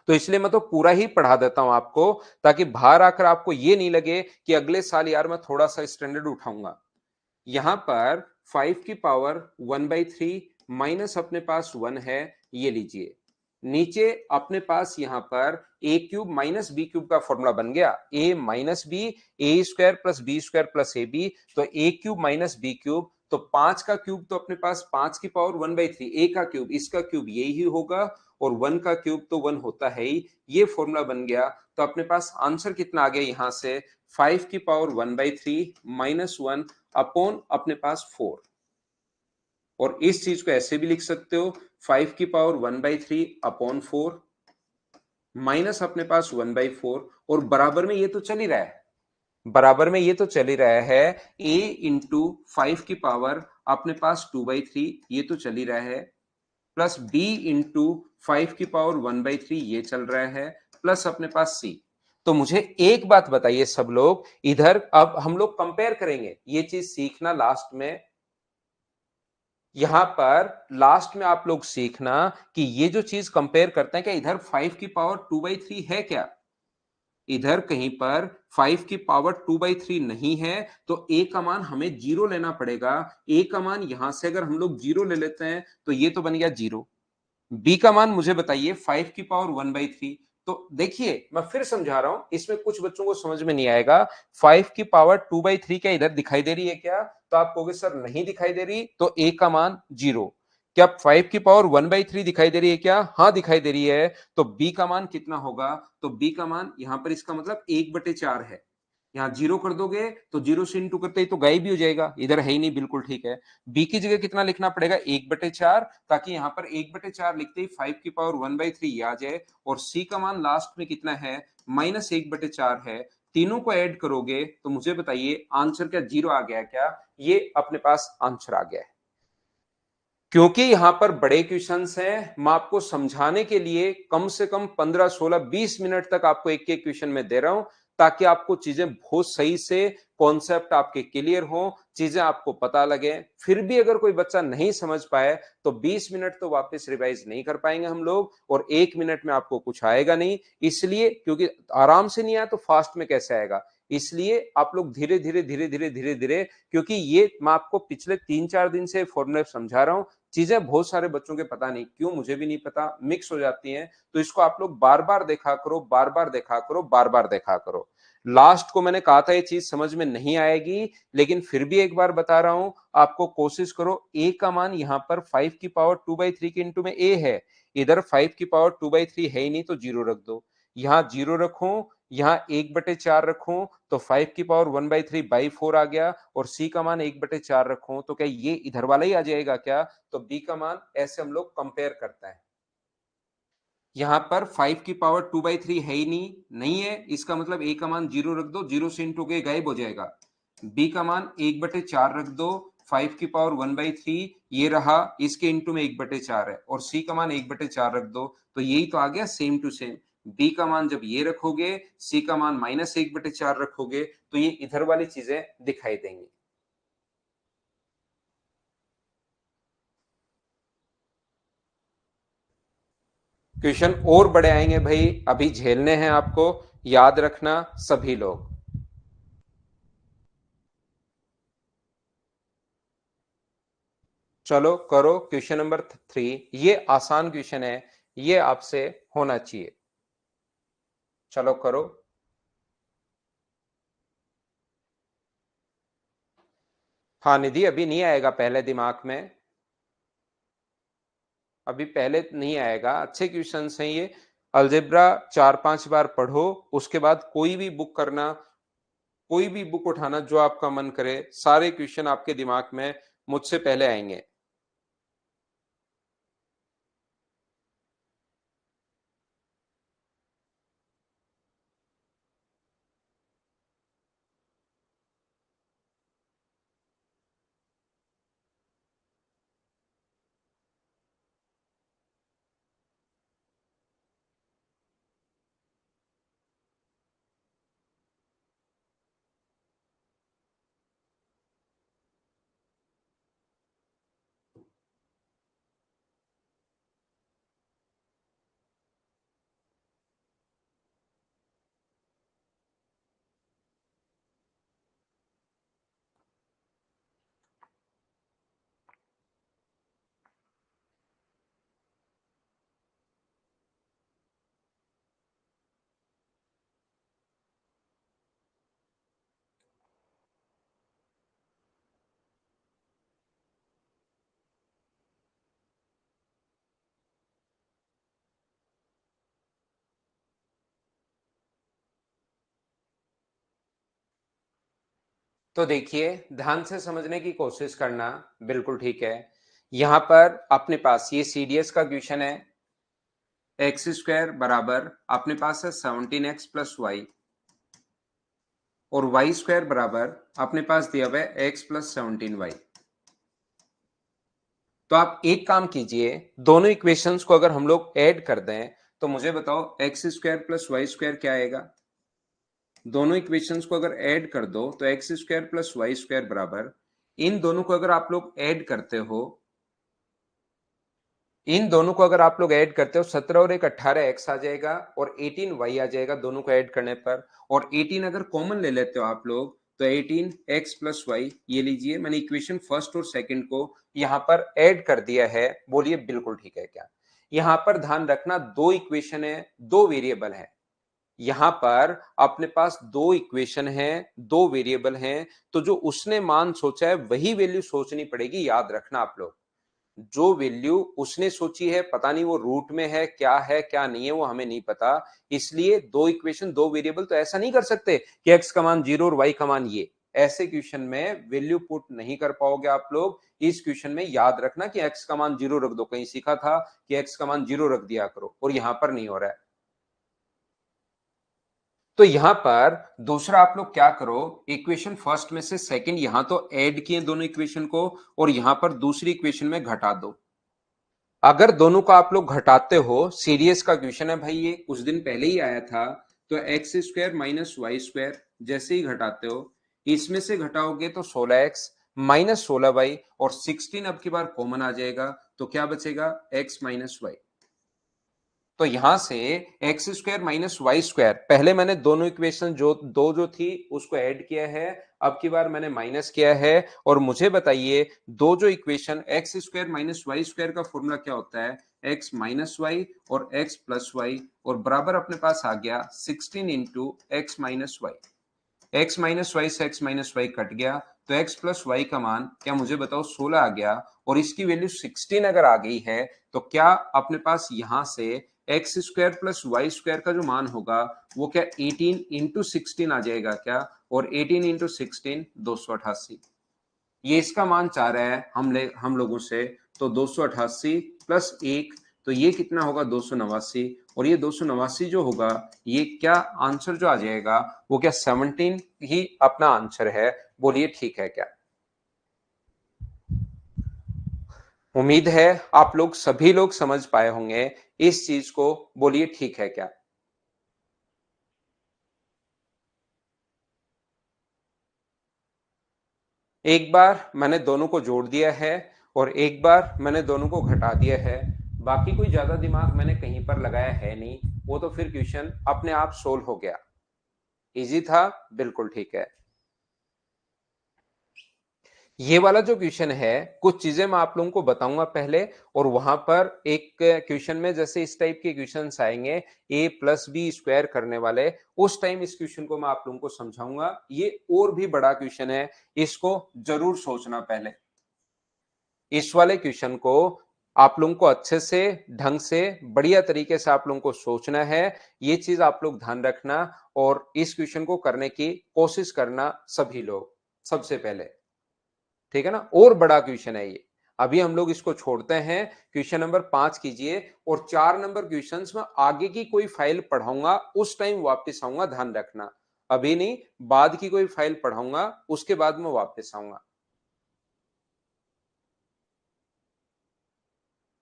तो इसलिए मैं तो पूरा ही पढ़ा देता हूं आपको, ताकि बाहर आकर आपको ये नहीं लगे कि अगले साल यार मैं थोड़ा सा स्टैंडर्ड उठाऊंगा। यहां पर 5 की पावर 1/3 माइनस अपने पास 1 है, ये लीजिए। नीचे अपने पास यहां पर a cube minus B cube का फॉर्मूला बन गया, a minus B, A square plus B square plus A B, तो a cube minus B cube, तो 5 का क्यूब तो अपने पास 5 की पावर 1/3, ए का क्यूब, इसका क्यूब ये ही होगा, और 1 का क्यूब तो 1 होता है ही, ये फॉर्मूला बन गया। तो अपने पास आंसर कितना आ गया यहां से 5 की पावर 1/3 -1 अपॉन अपने पास 4। और इस चीज को ऐसे भी लिख सकते हो 5 की पावर 1/3 अपॉन 4 माइनस अपने पास 1/4, और बराबर में ये तो चल ही रहा है, बराबर में ये तो चल ही रहा है a इंटू 5 की पावर अपने पास 2/3, ये तो चल ही रहा है, प्लस b इंटू 5 की पावर 1/3 ये चल रहा है, प्लस अपने पास c। तो मुझे एक बात बताइए सब लोग, इधर अब हम लोग कंपेयर करेंगे, ये चीज सीखना लास्ट में, यहां पर लास्ट में आप लोग सीखना कि ये जो चीज कंपेयर करते हैं, क्या इधर 5 की पावर 2/3 है क्या? इधर कहीं पर 5 की पावर 2/3 नहीं है, तो a का मान हमें 0 लेना पड़ेगा। a का मान यहां से अगर हम लोग 0 ले लेते हैं तो ये तो बन गया 0। बी का मान मुझे बताइए 5 की पावर 1/3। तो देखिए मैं फिर समझा रहा हूं, इसमें कुछ बच्चों को समझ में नहीं आएगा। 5 की पावर 2/3 क्या इधर दिखाई दे रही है क्या? तो आप कहोगे सर नहीं दिखाई दे रही, तो ए का मान 0। क्या 5 की पावर 1/3 दिखाई दे रही है क्या? हाँ दिखाई दे रही है। तो बी का मान कितना होगा? तो बी का मान यहां पर इसका मतलब 1/4 है। यहाँ 0 कर दोगे तो 0 से इंटू करते ही तो गायब भी हो जाएगा, इधर है ही नहीं, बिल्कुल ठीक है। बी की जगह कितना लिखना पड़ेगा? 1/4, ताकि यहाँ पर 1/4 लिखते ही 5 की पावर 1/3 आ जाए, और सी का मान लास्ट में कितना है? -1/4 है। तीनों को ऐड करोगे तो मुझे बताइए आंसर क्या 0 आ गया क्या? ये अपने पास आंसर आ गया है। क्योंकि यहां पर बड़े क्वेश्चंस हैं, मैं आपको समझाने के लिए कम से कम 15 16 20 मिनट तक आपको एक एक क्वेश्चन में दे रहा हूं, ताकि आपको चीजें बहुत सही से, कॉन्सेप्ट आपके क्लियर हो, चीजें आपको पता लगे। फिर भी अगर कोई बच्चा नहीं समझ पाए तो 20 मिनट तो वापस रिवाइज नहीं कर पाएंगे हम लोग, और 1 मिनट में आपको कुछ आएगा नहीं। इसलिए, क्योंकि आराम से नहीं आया तो फास्ट में कैसे आएगा, इसलिए आप लोग धीरे धीरे धीरे धीरे धीरे धीरे, क्योंकि ये मैं आपको पिछले 3 4 दिन से फॉर्मूले समझा रहा हूं, चीजें बहुत सारे बच्चों के पता नहीं क्यों, मुझे भी नहीं पता, मिक्स हो जाती हैं। तो इसको आप लोग बार बार देखा करो, बार बार देखा करो, बार बार देखा करो। लास्ट को मैंने कहा था ये चीज समझ में नहीं आएगी, लेकिन फिर भी एक बार बता रहा हूं आपको, कोशिश करो। ए का मान यहां पर 5 की पावर 2/3 के इंटू में ए है, इधर 5 की पावर 2/3 है ही नहीं, तो 0 रख दो। यहां 0 रखो, यहां 1/4 रखो, तो 5 की पावर 1/3/4 आ गया, और सी का मान 1/4 रखो, तो क्या ये इधर वाला ही आ जाएगा क्या? तो बी का मान ऐसे हम लोग कंपेयर करते हैं। यहां पर 5 की पावर 2/3 है ही नहीं, नहीं है, इसका मतलब ए का मान 0 रख दो, 0 से इंटू के गायब हो जाएगा। बी का मान 1/4 रख दो, 5 की पावर 1/3 ये रहा, इसके इंटू में 1/4 है, और सी का मान 1/4 रख दो, तो यही तो आ गया सेम टू सेम। बी का मान जब ये रखोगे, सी का मान -1/4 रखोगे, तो ये इधर वाली चीजें दिखाई देंगी। क्वेश्चन और बड़े आएंगे भाई, अभी झेलने हैं आपको, याद रखना सभी लोग। चलो करो क्वेश्चन नंबर 3, ये आसान क्वेश्चन है, ये आपसे होना चाहिए। चलो करो। हाँ निधि, अभी नहीं आएगा पहले दिमाग में, अभी पहले नहीं आएगा। अच्छे क्वेश्चंस हैं ये। अलजेब्रा 4-5 बार पढ़ो, उसके बाद कोई भी बुक करना, कोई भी बुक उठाना जो आपका मन करे, सारे क्वेश्चन आपके दिमाग में मुझसे पहले आएंगे। तो देखिए, ध्यान से समझने की कोशिश करना। बिल्कुल ठीक है। यहां पर अपने पास ये सीडीएस का क्वेश्चन है। एक्स स्क्वायर बराबर अपने पास है 17x प्लस वाई, और वाई स्क्वायर बराबर अपने पास दिया हुआ है एक्स प्लस 17y। तो आप एक काम कीजिए, दोनों इक्वेशंस को अगर हम लोग ऐड कर दें तो मुझे बताओ x square plus y square क्या आएगा। दोनों इक्वेशंस को अगर ऐड कर दो तो x square plus y square बराबर, इन दोनों को अगर आप लोग ऐड करते हो, इन दोनों को अगर आप लोग ऐड करते हो 17 और एक 18x आ जाएगा और 18y आ जाएगा दोनों को ऐड करने पर। और 18 अगर कॉमन ले लेते हो आप लोग तो 18x प्लस वाई, ये लीजिए मैंने इक्वेशन फर्स्ट और सेकंड को यहां पर ऐड कर दिया है। बोलिए बिल्कुल ठीक है क्या। यहां पर ध्यान रखना, दो इक्वेशन है, दो वेरिएबल है। यहां पर अपने पास दो इक्वेशन है, दो वेरिएबल हैं, तो जो उसने मान सोचा है वही वैल्यू सोचनी पड़ेगी। याद रखना आप लोग, जो वैल्यू उसने सोची है, पता नहीं वो रूट में है क्या नहीं है, वो हमें नहीं पता। इसलिए दो इक्वेशन दो वेरिएबल, तो ऐसा नहीं कर सकते कि एक्स का मान 0 और वाई का मान ये। ऐसे क्वेश्चन में वैल्यू पुट नहीं कर पाओगे आप लोग। इस क्वेश्चन में याद रखना कि एक्स का मान 0 रख दो। कहीं सीखा था कि एक्स का मान 0 रख दिया करो, और यहां पर नहीं हो रहा है। तो यहां पर दूसरा आप लोग क्या करो, इक्वेशन फर्स्ट में से सेकंड यहां तो ऐड किए दोनों इक्वेशन को, और यहां पर दूसरी इक्वेशन में घटा दो। अगर दोनों को आप लोग घटाते हो, सीरीज का क्वेश्चन है भाई, ये कुछ दिन पहले ही आया था। तो x square minus Y square जैसे ही घटाते हो, इसमें से घटाओगे तो 16x माइनस 16y, और 16 अब की बार कॉमन आ जाएगा, तो क्या बचेगा x माइनस वाई। तो यहां से x square minus Y square, पहले मैंने दोनों इक्वेशन जो दो जो थी उसको ऐड किया है, अब की बार मैंने माइनस किया है। और मुझे बताइए, दो जो equation x square minus Y square का फॉर्मूला क्या होता है, एक्स माइनस वाई और एक्स प्लस वाई, और बराबर अपने पास आ गया 16 into x minus y. X minus y से एक्स माइनस वाई कट गया, तो एक्स प्लस वाई का मान क्या मुझे बताओ 16 आ गया, और इसकी वैल्यू 16 अगर आ गई है, तो क्या अपने पास यहां से x square plus y square का जो मान होगा वो क्या 18 इंटू 16 आ जाएगा क्या। और 18 इंटू 16 288, ये इसका मान चाह रहा है हम लोगों से। तो 288 प्लस एक, तो ये कितना होगा 289, और ये 289 जो होगा, ये क्या आंसर जो आ जाएगा वो क्या 17 ही अपना आंसर है। बोलिए ठीक है क्या। उम्मीद है आप लोग सभी लोग समझ पाए होंगे इस चीज को। बोलिए ठीक है क्या। एक बार मैंने दोनों को जोड़ दिया है, और एक बार मैंने दोनों को घटा दिया है। बाकी कोई ज्यादा दिमाग मैंने कहीं पर लगाया है नहीं, वो तो फिर क्वेश्चन अपने आप सोल्व हो गया। इजी था, बिल्कुल ठीक है। ये वाला जो क्वेश्चन है, कुछ चीजें मैं आप लोगों को बताऊंगा पहले, और वहां पर एक क्वेश्चन में जैसे इस टाइप के क्वेश्चंस आएंगे a प्लस बी स्क्वायर करने वाले, उस टाइम इस क्वेश्चन को मैं आप लोगों को समझाऊंगा। ये और भी बड़ा क्वेश्चन है, इसको जरूर सोचना पहले। इस वाले क्वेश्चन को आप लोगों को अच्छे से, ढंग से, बढ़िया तरीके से आप लोगों को सोचना है। ये चीज आप लोग ध्यान रखना, और इस क्वेश्चन को करने की कोशिश करना सभी लोग, सबसे पहले। ठीक है ना, और बड़ा क्वेश्चन है ये। अभी हम लोग इसको छोड़ते हैं, क्वेश्चन नंबर 5 कीजिए, और 4 नंबर क्वेश्चंस में आगे की कोई फाइल पढ़ाऊंगा, उस टाइम वापस आऊंगा, ध्यान रखना। अभी नहीं, बाद की कोई फाइल पढ़ाऊंगा, उसके बाद में वापस आऊंगा।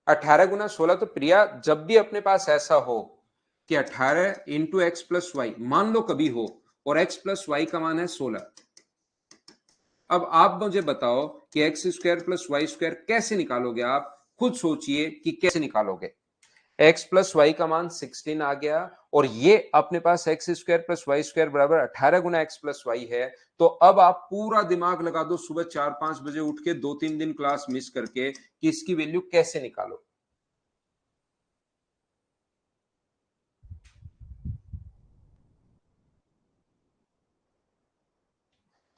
18 गुना 16, तो प्रिया जब भी अपने पास ऐसा हो कि 18 इंटू एक्स प्लस वाई, मान लो कभी हो, और एक्स प्लस वाई का मान है 16। अब आप मुझे बताओ कि x square plus y square कैसे निकालोगे? आप खुद सोचिए कि कैसे निकालोगे। एक्स प्लस वाई का मान 16 आ गया, और ये अपने पास x square plus y square बराबर 18 गुना एक्स प्लस वाई है। तो अब आप पूरा दिमाग लगा दो, सुबह 4-5 बजे उठ के 2-3 दिन क्लास मिस करके, कि इसकी वैल्यू कैसे निकालो।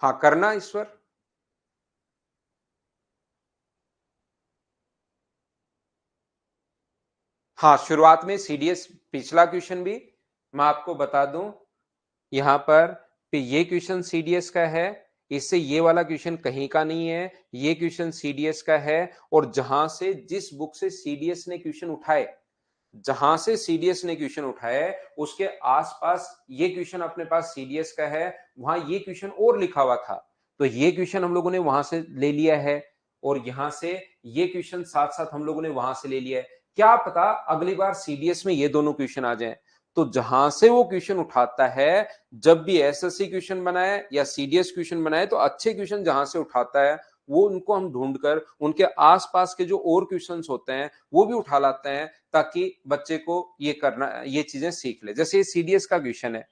हाँ, करना ईश्वर। हाँ, शुरुआत में सीडीएस, पिछला क्वेश्चन भी मैं आपको बता दूं, यहां पर कि ये क्वेश्चन सीडीएस का है, इससे ये वाला क्वेश्चन कहीं का नहीं है, ये क्वेश्चन सीडीएस का है। और जहां से, जिस बुक से सीडीएस ने क्वेश्चन उठाए, जहां से सीडीएस ने क्वेश्चन उठाए, उसके आसपास ये क्वेश्चन अपने पास सीडीएस का है, वहां ये क्वेश्चन और लिखा हुआ था, तो ये क्वेश्चन हम लोगों ने वहां से ले लिया है, और यहां से ये क्वेश्चन साथ साथ हम लोगों ने वहां से ले लिया है। क्या पता अगली बार सीडीएस में ये दोनों क्वेश्चन आ जाएं। तो जहां से वो क्वेश्चन उठाता है, जब भी एसएससी क्वेश्चन बनाए या सीडीएस क्वेश्चन बनाए, तो अच्छे क्वेश्चन जहां से उठाता है, वो उनको हम ढूंढकर उनके आसपास के जो और क्वेश्चंस होते हैं वो भी उठा लाते हैं, ताकि बच्चे को ये करना, ये चीजें सीख ले। जैसे ये सीडीएस का क्वेश्चन है,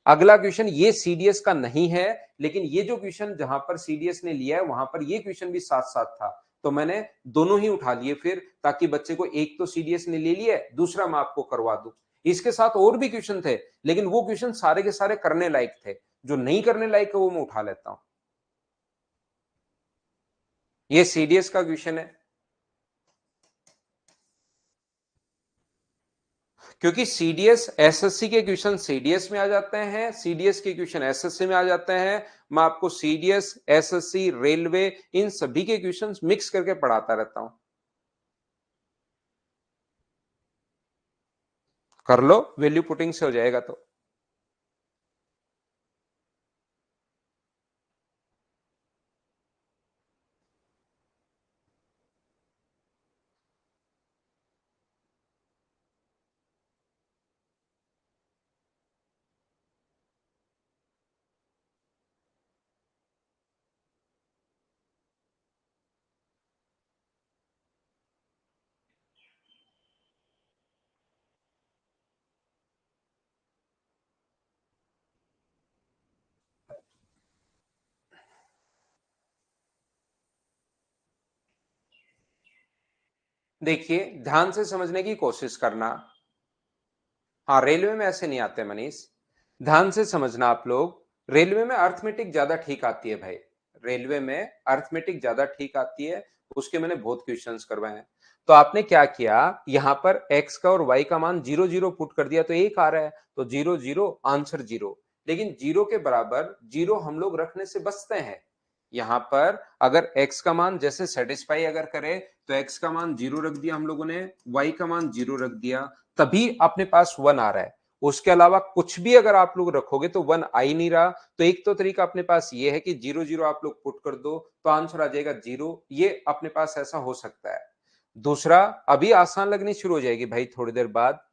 अगला क्वेश्चन ये सीडीएस का नहीं है, लेकिन ये जो क्वेश्चन जहां पर सीडीएस ने लिया है, वहां पर ये क्वेश्चन भी साथ साथ था, तो मैंने दोनों ही उठा लिए फिर, ताकि बच्चे को, एक तो सीडीएस ने ले लिया है, दूसरा मैं आपको करवा दूं। इसके साथ और भी क्वेश्चन थे, लेकिन वो क्वेश्चन सारे के सारे करने लायक थे, जो नहीं करने लायक है वो मैं उठा लेता हूं। ये सीडीएस का क्वेश्चन है, क्योंकि सीडीएस, एसएससी के क्वेश्चन सीडीएस में आ जाते हैं, सीडीएस के क्वेश्चन एसएससी में आ जाते हैं। मैं आपको सीडीएस, एसएससी, रेलवे, इन सभी के क्वेश्चंस मिक्स करके पढ़ाता रहता हूं। कर लो, वैल्यू पुटिंग से हो जाएगा तो। देखिए, ध्यान से समझने की कोशिश करना। हाँ, रेलवे में ऐसे नहीं आते मनीष, ध्यान से समझना आप लोग। रेलवे में अर्थमेटिक ज्यादा ठीक आती है भाई, रेलवे में अर्थमेटिक ज्यादा ठीक आती है, उसके मैंने बहुत क्वेश्चंस करवाए हैं। तो आपने क्या किया, यहाँ पर x का और y का मान 0 0 पुट कर दिया, तो एक आ रहा है, तो 0 0, आंसर 0। लेकिन 0 के बराबर 0 हम लोग रखने से बचते हैं। यहाँ पर अगर x का मान जैसे सेटिस्फाई अगर करे, तो x का मान 0 रख दिया हम लोगों ने, y का मान 0 रख दिया, तभी अपने पास 1 आ रहा है। उसके अलावा कुछ भी अगर आप लोग रखोगे तो 1 आ ही नहीं रहा। तो एक तो तरीका अपने पास ये है कि 0 0 आप लोग पुट कर दो, तो आंसर आ जाएगा 0। ये अपने पास ऐसा हो सकता है। दूसरा, अभी आसान लगनी शुरू हो जाएगी भाई थोड़ी देर बाद।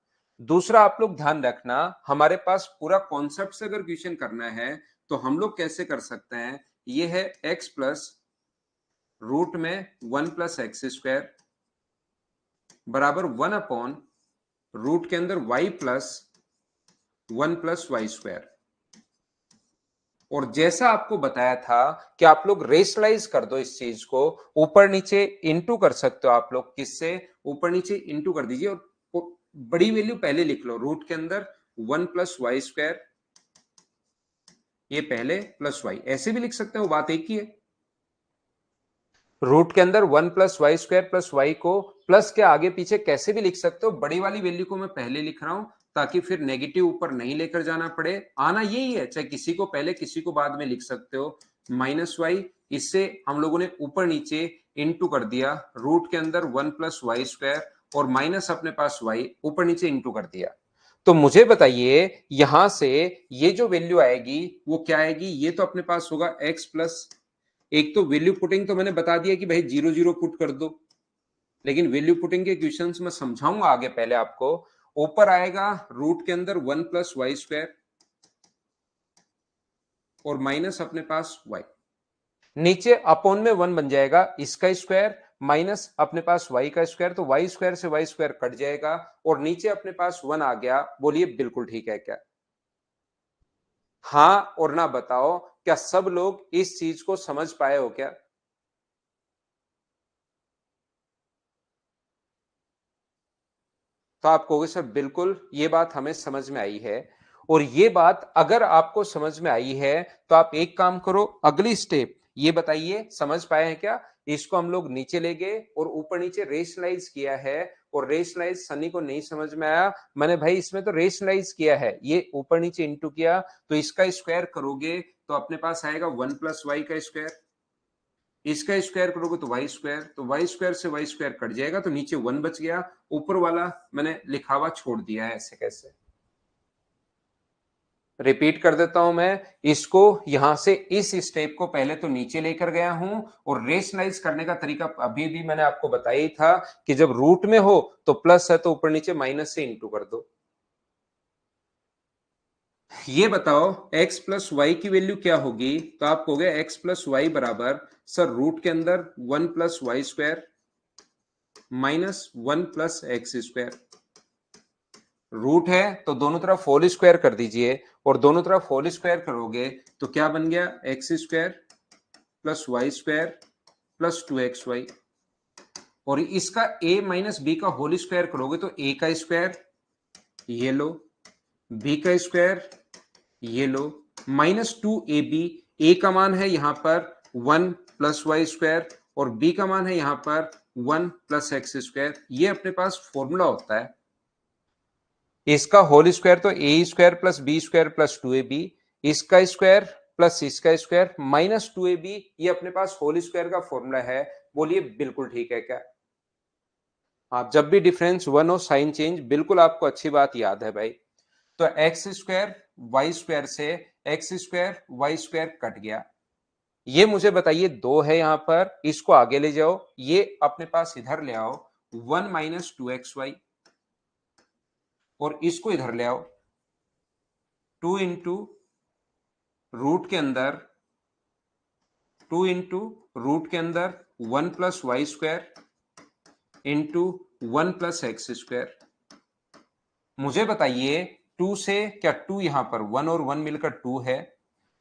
दूसरा आप लोग ध्यान रखना, हमारे पास पूरा कॉन्सेप्ट से अगर क्वेश्चन करना है, तो हम लोग कैसे कर सकते हैं। ये है x प्लस रूट में 1 + x² बराबर 1 अपॉन रूट के अंदर y प्लस 1 + y²। और जैसा आपको बताया था कि आप लोग रेशनलाइज कर दो इस चीज को, ऊपर नीचे इंटू कर सकते हो आप लोग, किससे, ऊपर नीचे इंटू कर दीजिए और बड़ी वैल्यू पहले लिख लो, रूट के अंदर 1+y², ये पहले प्लस वाई, ऐसे भी लिख सकते हो, बात एक ही है। रूट के अंदर 1+y² प्लस वाई को प्लस के आगे पीछे कैसे भी लिख सकते हो, बड़ी वाली वैल्यू को मैं पहले लिख रहा हूं ताकि फिर नेगेटिव ऊपर नहीं लेकर जाना पड़े, आना यही है, चाहे किसी को पहले किसी को बाद में लिख सकते हो। -y, इससे हम लोगों ने ऊपर नीचे इंटू कर दिया, रूट के अंदर 1+y² और माइनस अपने पास y, ऊपर नीचे इंटू कर दिया। तो मुझे बताइए यहां से ये जो वैल्यू आएगी वो क्या आएगी, ये तो अपने पास होगा x प्लस, एक तो वैल्यू पुटिंग तो मैंने बता दिया कि भाई 0 0 पुट कर दो, लेकिन वैल्यू पुटिंग के क्वेश्चंस में समझाऊंगा आगे, पहले आपको ऊपर आएगा रूट के अंदर 1+y² और माइनस अपने पास y, नीचे अपॉन में 1 बन जाएगा, इसका स्क्वायर माइनस अपने पास y का स्क्वायर, तो y² से y² कट जाएगा और नीचे अपने पास 1 आ गया। बोलिए बिल्कुल ठीक है क्या? हाँ और ना बताओ, क्या सब लोग इस चीज को समझ पाए हो क्या? तो आप कहोगे सर बिल्कुल ये बात हमें समझ में आई है, और ये बात अगर आपको समझ में आई है तो आप एक काम करो, अगली स्टेप ये बताइए, समझ पाए हैं क्या? इसको हम लोग नीचे ले गए और ऊपर नीचे रेशनलाइज किया है, और रेशनलाइज सनी को नहीं समझ में आया, मैंने भाई इसमें तो रेशनलाइज किया है, ये ऊपर नीचे इंटू किया, तो इसका स्क्वायर करोगे तो अपने पास आएगा 1+y का स्क्वायर, इसका स्क्वायर करोगे तो वाई स्क्वायर, तो वाई स्क्वायर से वाई स्क्वायर कट जाएगा, तो नीचे 1 बच गया, ऊपर वाला मैंने लिखा हुआ छोड़ दिया है, ऐसे कैसे? रिपीट कर देता हूं मैं इसको, यहां से इस स्टेप को पहले तो नीचे लेकर गया हूं, और रेशनलाइज करने का तरीका अभी भी मैंने आपको बताया ही था कि जब रूट में हो तो प्लस है तो ऊपर नीचे माइनस से इंटू कर दो। ये बताओ x प्लस वाई की वैल्यू क्या होगी, तो आप कहोगे x प्लस वाई बराबर, सर रूट के अंदर 1+y² -1+x², रूट है तो दोनों तरफ होल स्क्वायर कर दीजिए, और दोनों तरफ होल स्क्वायर करोगे तो क्या बन गया, x² plus y² plus 2xy, और इसका a माइनस बी का होल स्क्वायर करोगे तो a का स्क्वायर ये लो, b का स्क्वायर ये लो, -2ab, a का मान है यहां पर 1+y² और b का मान है यहां पर 1+x², ये अपने पास फॉर्मूला होता है, इसका होल स्क्वायर तो a² plus b² plus 2ab, इसका स्क्वायर प्लस इसका स्क्वायर -2ab, ये अपने पास होल स्क्वायर का फॉर्मूला है। बोलिए बिल्कुल ठीक है क्या? आप जब भी डिफरेंस 1 हो साइन चेंज, बिल्कुल आपको अच्छी बात याद है भाई। तो x² y² से x² y² कट गया, ये मुझे बताइए 2 है यहां पर, इसको आगे ले जाओ, ये अपने पास इधर ले आओ, 1 - 2xy, और इसको इधर ले आओ, 2 इंटू रूट के अंदर 1+y² इंटू 1+x²। मुझे बताइए 2 से क्या 2, यहां पर 1 और 1 मिलकर 2 है,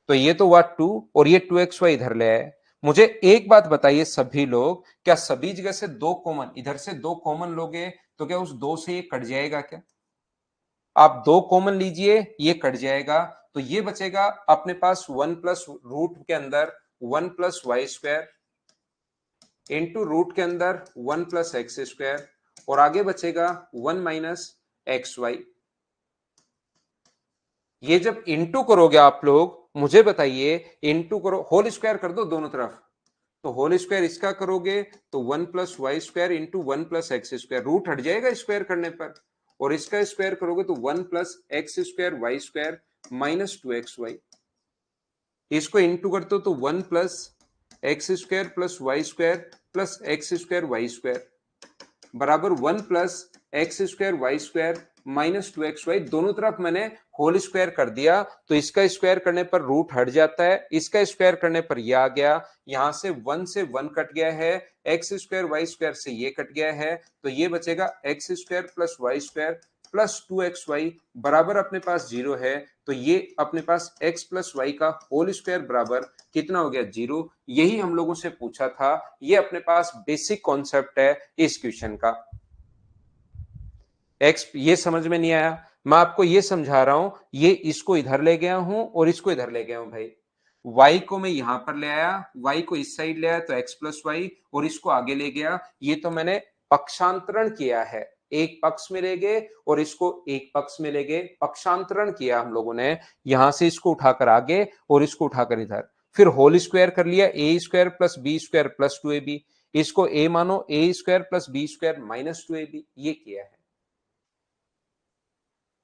तो ये तो हुआ 2, और ये 2xy इधर ले आए। मुझे एक बात बताइए सभी लोग, क्या सभी जगह से 2 कॉमन, इधर से 2 कॉमन लोगे तो क्या उस 2 से ये कट जाएगा क्या? आप 2 कॉमन लीजिए, ये कट जाएगा, तो ये बचेगा अपने पास 1 प्लस रूट के अंदर 1+y² इंटू रूट के अंदर 1+x², और आगे बचेगा 1 - xy। ये जब इंटू करोगे आप लोग, मुझे बताइए, इंटू करो, होल स्क्वायर कर दो दोनों तरफ, तो होल स्क्वायर इसका करोगे तो 1+y² इंटू 1+x², रूट हट जाएगा स्क्वायर करने पर, और इसका स्क्वायर करोगे तो 1+x² y² -2xy, इसको इंटू करते हो तो 1+x² plus y² plus x² y² बराबर 1+x² y² -2xy, दोनों तरफ मैंने होल स्क्वायर कर दिया, तो इसका स्क्वायर करने पर रूट हट जाता है, इसका स्क्वायर करने पर यह आ गया, यहां से 1 से 1 कट गया है, x² y² से ये कट गया है, तो ये बचेगा x² plus y² plus 2xy बराबर अपने पास 0 है, तो ये अपने पास x प्लस वाई का होल स्क्वायर बराबर कितना हो गया 0। यही हम लोगों से पूछा था, ये अपने पास बेसिक कॉन्सेप्ट है इस क्वेश्चन का। एक्स ये समझ में नहीं आया, मैं आपको ये समझा रहा हूं, ये इसको इधर ले गया हूं और इसको इधर ले गया हूं भाई। y को मैं यहां पर ले आया, y को इस साइड ले आया तो x प्लस वाई, और इसको आगे ले गया, ये तो मैंने पक्षांतरण किया है, एक पक्ष में ले गए और इसको एक पक्ष में ले गए, पक्षांतरण किया हम लोगों ने, यहां से इसको उठाकर आगे और इसको उठाकर इधर, फिर होल स्क्वायर कर लिया, a square plus B square plus 2ab, इसको a मानो, a square plus B square minus 2ab, ये किया है।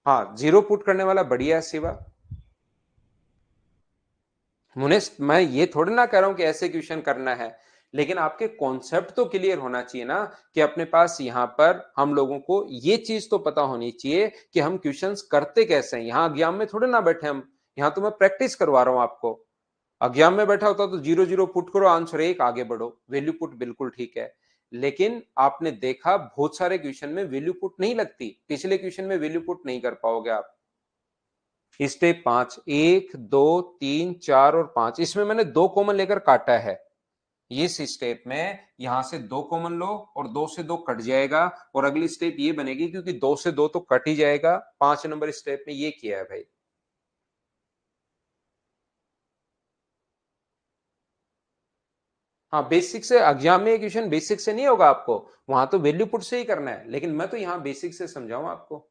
हाँ, जीरो पुट करने वाला बढ़िया है शिवा। मुनेश, मैं ये थोड़ी ना कह रहा हूं कि ऐसे क्वेश्चन करना है, लेकिन आपके कॉन्सेप्ट तो क्लियर होना चाहिए ना, कि अपने पास यहां पर हम लोगों को ये चीज तो पता होनी चाहिए कि हम क्वेश्चंस करते कैसे हैं। यहां एग्जाम में थोड़े ना बैठे हम, यहां तो मैं प्रैक्टिस करवा रहा हूं आपको। एग्जाम में बैठा होता तो जीरो जीरो पुट करो, आंसर एक, आगे बढ़ो, वैल्यू पुट बिल्कुल ठीक है। लेकिन आपने देखा बहुत सारे क्वेश्चन में वैल्यू पुट नहीं लगती, पिछले क्वेश्चन में वैल्यू पुट नहीं कर पाओगे आप। स्टेप 5, 1 2 3 4 और 5, इसमें मैंने 2 कॉमन लेकर काटा है। इस स्टेप में यहां से 2 कॉमन लो और 2 से 2 कट जाएगा, और अगली स्टेप ये बनेगी, क्योंकि 2 से 2 तो कट ही जाएगा। 5 नंबर स्टेप में ये किया है भाई। हाँ, बेसिक से एग्जाम में क्वेश्चन बेसिक से नहीं होगा आपको, वहां तो वैल्यू पुट से ही करना है, लेकिन मैं तो यहां बेसिक से समझाऊं आपको।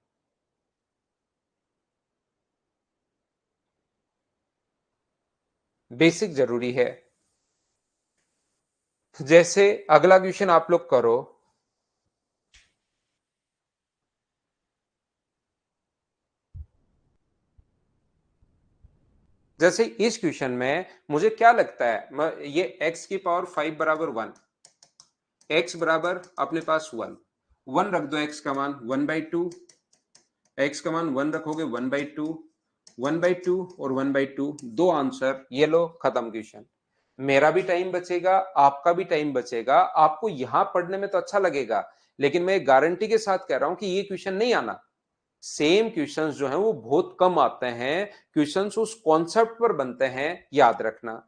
बेसिक जरूरी है। जैसे अगला क्वेश्चन आप लोग करो, जैसे इस क्वेश्चन में मुझे क्या लगता है, ये x की पावर 5 बराबर 1, x बराबर अपने पास 1, 1 रख दो, x का मान 1/2, x का मान 1 रखोगे 1/2, 1/2 और 1/2, दो आंसर, ये लो खत्म क्वेश्चन। मेरा भी टाइम बचेगा, आपका भी टाइम बचेगा, आपको यहां पढ़ने में तो अच्छा लगेगा, लेकिन मैं गारंटी के साथ कह रहा हूं कि ये क्वेश्चन नहीं आना। सेम क्वेश्चंस जो हैं वो बहुत कम आते हैं, क्वेश्चंस उस कॉन्सेप्ट पर बनते हैं, याद रखना।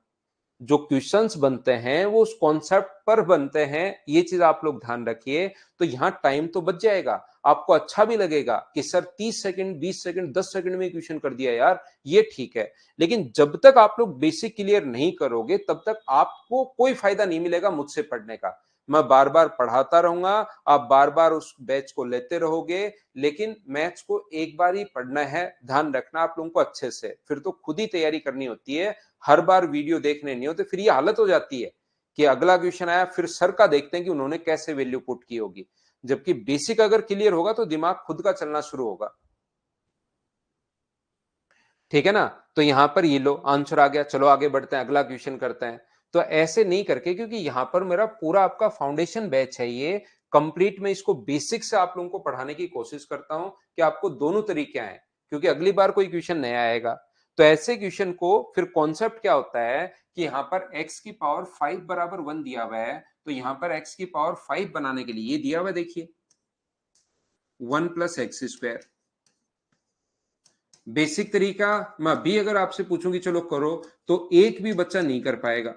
जो क्वेश्चंस बनते हैं वो उस कॉन्सेप्ट पर बनते हैं, ये चीज आप लोग ध्यान रखिए। तो यहां टाइम तो बच जाएगा, आपको अच्छा भी लगेगा कि सर 30 सेकंड 20 सेकंड 10 सेकंड में क्वेश्चन कर दिया यार, ये ठीक है। लेकिन जब तक आप लोग बेसिक क्लियर नहीं करोगे, तब तक आपको कोई फायदा नहीं मिलेगा मुझसे पढ़ने का। मैं बार बार पढ़ाता रहूंगा, आप बार बार उस बैच को लेते रहोगे, लेकिन मैथ्स को एक बार ही पढ़ना है, ध्यान रखना आप लोगों को अच्छे से, फिर तो खुद ही तैयारी करनी होती है, हर बार वीडियो देखने नहीं होते। फिर ये हालत हो जाती है कि अगला क्वेश्चन आया, फिर सर का देखते हैं कि उन्होंने कैसे वैल्यू पुट की होगी, जबकि बेसिक अगर क्लियर होगा तो दिमाग खुद का चलना शुरू होगा। ठीक है ना, तो यहां पर ये लो आंसर आ गया, चलो आगे बढ़ते हैं, अगला क्वेश्चन करते हैं। तो ऐसे नहीं करके, क्योंकि यहां पर मेरा पूरा आपका फाउंडेशन बैच है, ये कंप्लीट मैं इसको बेसिक से आप लोगों को पढ़ाने की कोशिश करता हूं कि आपको दोनों तरीके आए, क्योंकि अगली बार कोई क्वेश्चन नया आएगा। तो ऐसे क्वेश्चन को फिर कॉन्सेप्ट क्या होता है कि यहां पर x की पावर 5 बराबर 1 दिया हुआ है, तो यहां पर x की पावर 5 बनाने के लिए ये दिया हुआ है, देखिए 1 प्लस एक्स स्क्वायर। बेसिक तरीका मैं अभी अगर आपसे पूछूंगी चलो करो, तो एक भी बच्चा नहीं कर पाएगा।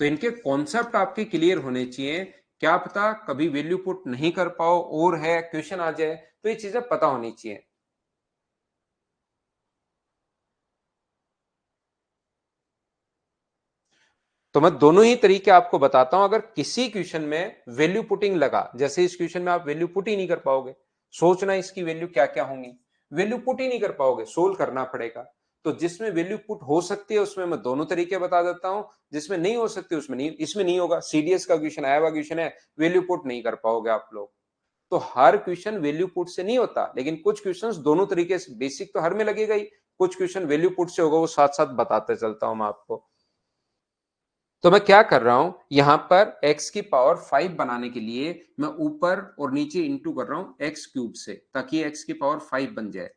तो इनके कॉन्सेप्ट आपके क्लियर होने चाहिए, क्या पता कभी वैल्यू पुट नहीं कर पाओ और है क्वेश्चन आ जाए, तो ये चीजें पता होनी चाहिए। तो मैं दोनों ही तरीके आपको बताता हूं, अगर किसी क्वेश्चन में वैल्यू पुटिंग लगा, जैसे इस क्वेश्चन में आप वैल्यू पुट ही नहीं कर पाओगे, सोचना इसकी वैल्यू क्या क्या होंगी, वैल्यू पुट ही नहीं कर पाओगे, सोल्व करना पड़ेगा। तो जिसमें वैल्यू पुट हो सकती है उसमें मैं दोनों तरीके बता देता हूं, जिसमें नहीं हो सकती उसमें नहीं, इसमें नहीं होगा। सीडीएस का क्वेश्चन आया हुआ क्वेश्चन है, वैल्यू पुट नहीं कर पाओगे आप लोग। तो हर क्वेश्चन वैल्यू पुट से नहीं होता, लेकिन कुछ क्वेश्चंस दोनों तरीके से, बेसिक तो हर में लगेगा ही, कुछ क्वेश्चन वैल्यू पुट से होगा, वो साथ साथ बताते चलता हूं मैं आपको। तो मैं क्या कर रहा हूं, यहां पर x की पावर 5 बनाने के लिए मैं ऊपर और नीचे इंटू कर रहा हूं एक्स क्यूब से, ताकि x की पावर 5 बन जाए।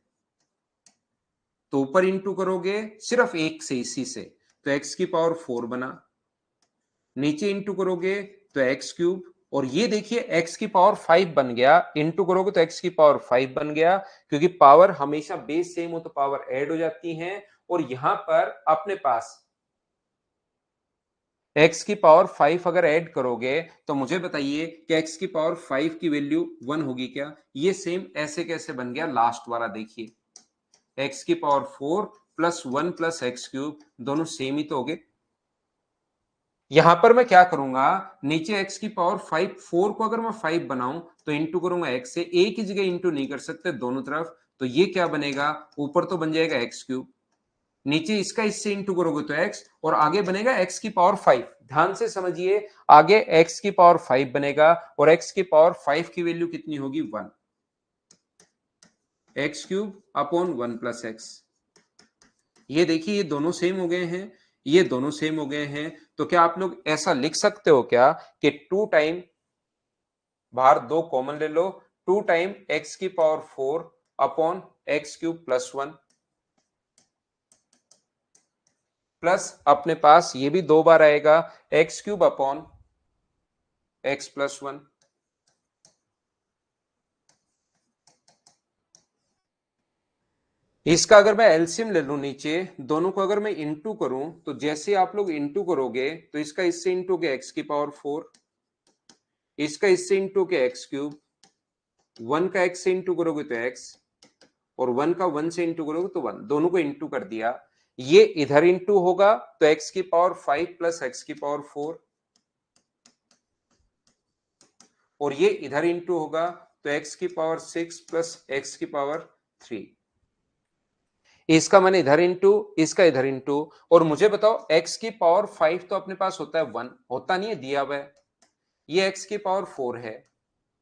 तो ऊपर इंटू करोगे सिर्फ एक से, इसी से, तो x की पावर 4 बना, नीचे इंटू करोगे तो एक्स क्यूब, और ये देखिए एक्स की पावर 5 बन गया, इंटू करोगे तो एक्स की पावर 5 बन गया, क्योंकि पावर हमेशा बेस सेम हो तो पावर ऐड हो जाती है। और यहां पर अपने पास x की पावर 5 अगर ऐड करोगे तो मुझे बताइए कि x की पावर 5 की वैल्यू 1 होगी क्या? ये सेम ऐसे कैसे बन गया लास्ट वाला, देखिए x की power 4 plus 1 plus x cube, दोनों सेम ही तो हो गए। यहां पर मैं क्या करूंगा, नीचे x की पावर 5, 4 को अगर मैं 5 बनाऊं तो इंटू करूंगा x से, एक ही जगह इंटू नहीं कर सकते दोनों तरफ, तो ये क्या बनेगा, ऊपर तो बन जाएगा एक्स क्यूब, नीचे इसका इससे इंटू करोगे तो x, और आगे बनेगा x की पावर 5। ध्यान से समझिए, आगे x की पावर 5 बनेगा और x की पावर 5 की वैल्यू कितनी होगी, 1, x cube upon 1 plus x. ये देखिए ये दोनों सेम हो गए हैं, ये दोनों सेम हो गए हैं, तो क्या आप लोग ऐसा लिख सकते हो क्या कि 2 टाइम, बाहर 2 कॉमन ले लो, 2 टाइम x की power 4 upon x cube plus 1, plus अपने पास ये भी 2 बार आएगा x cube upon x plus 1। इसका अगर मैं एलसीएम ले लूं, नीचे दोनों को अगर मैं इंटू करूं तो जैसे आप लोग इंटू करोगे तो इसका इससे इंटू के एक्स की पावर 4, इसका इससे इंटू के एक्स क्यूब, 1 का एक्स से इंटू करोगे तो एक्स, और 1 का 1 से इंटू करोगे तो 1, दोनों को इंटू कर दिया। ये इधर इंटू होगा तो एक्स की पावर 5 प्लस एक्स की पावर 4, और ये इधर इंटू होगा तो एक्स की पावर 6 प्लस एक्स की पावर 3। इसका मैंने इधर इंटू, इसका इधर इंटू, और मुझे बताओ x की पावर 5 तो अपने पास होता है 1, होता नहीं है, दिया हुआ है, ये x की पावर 4 है,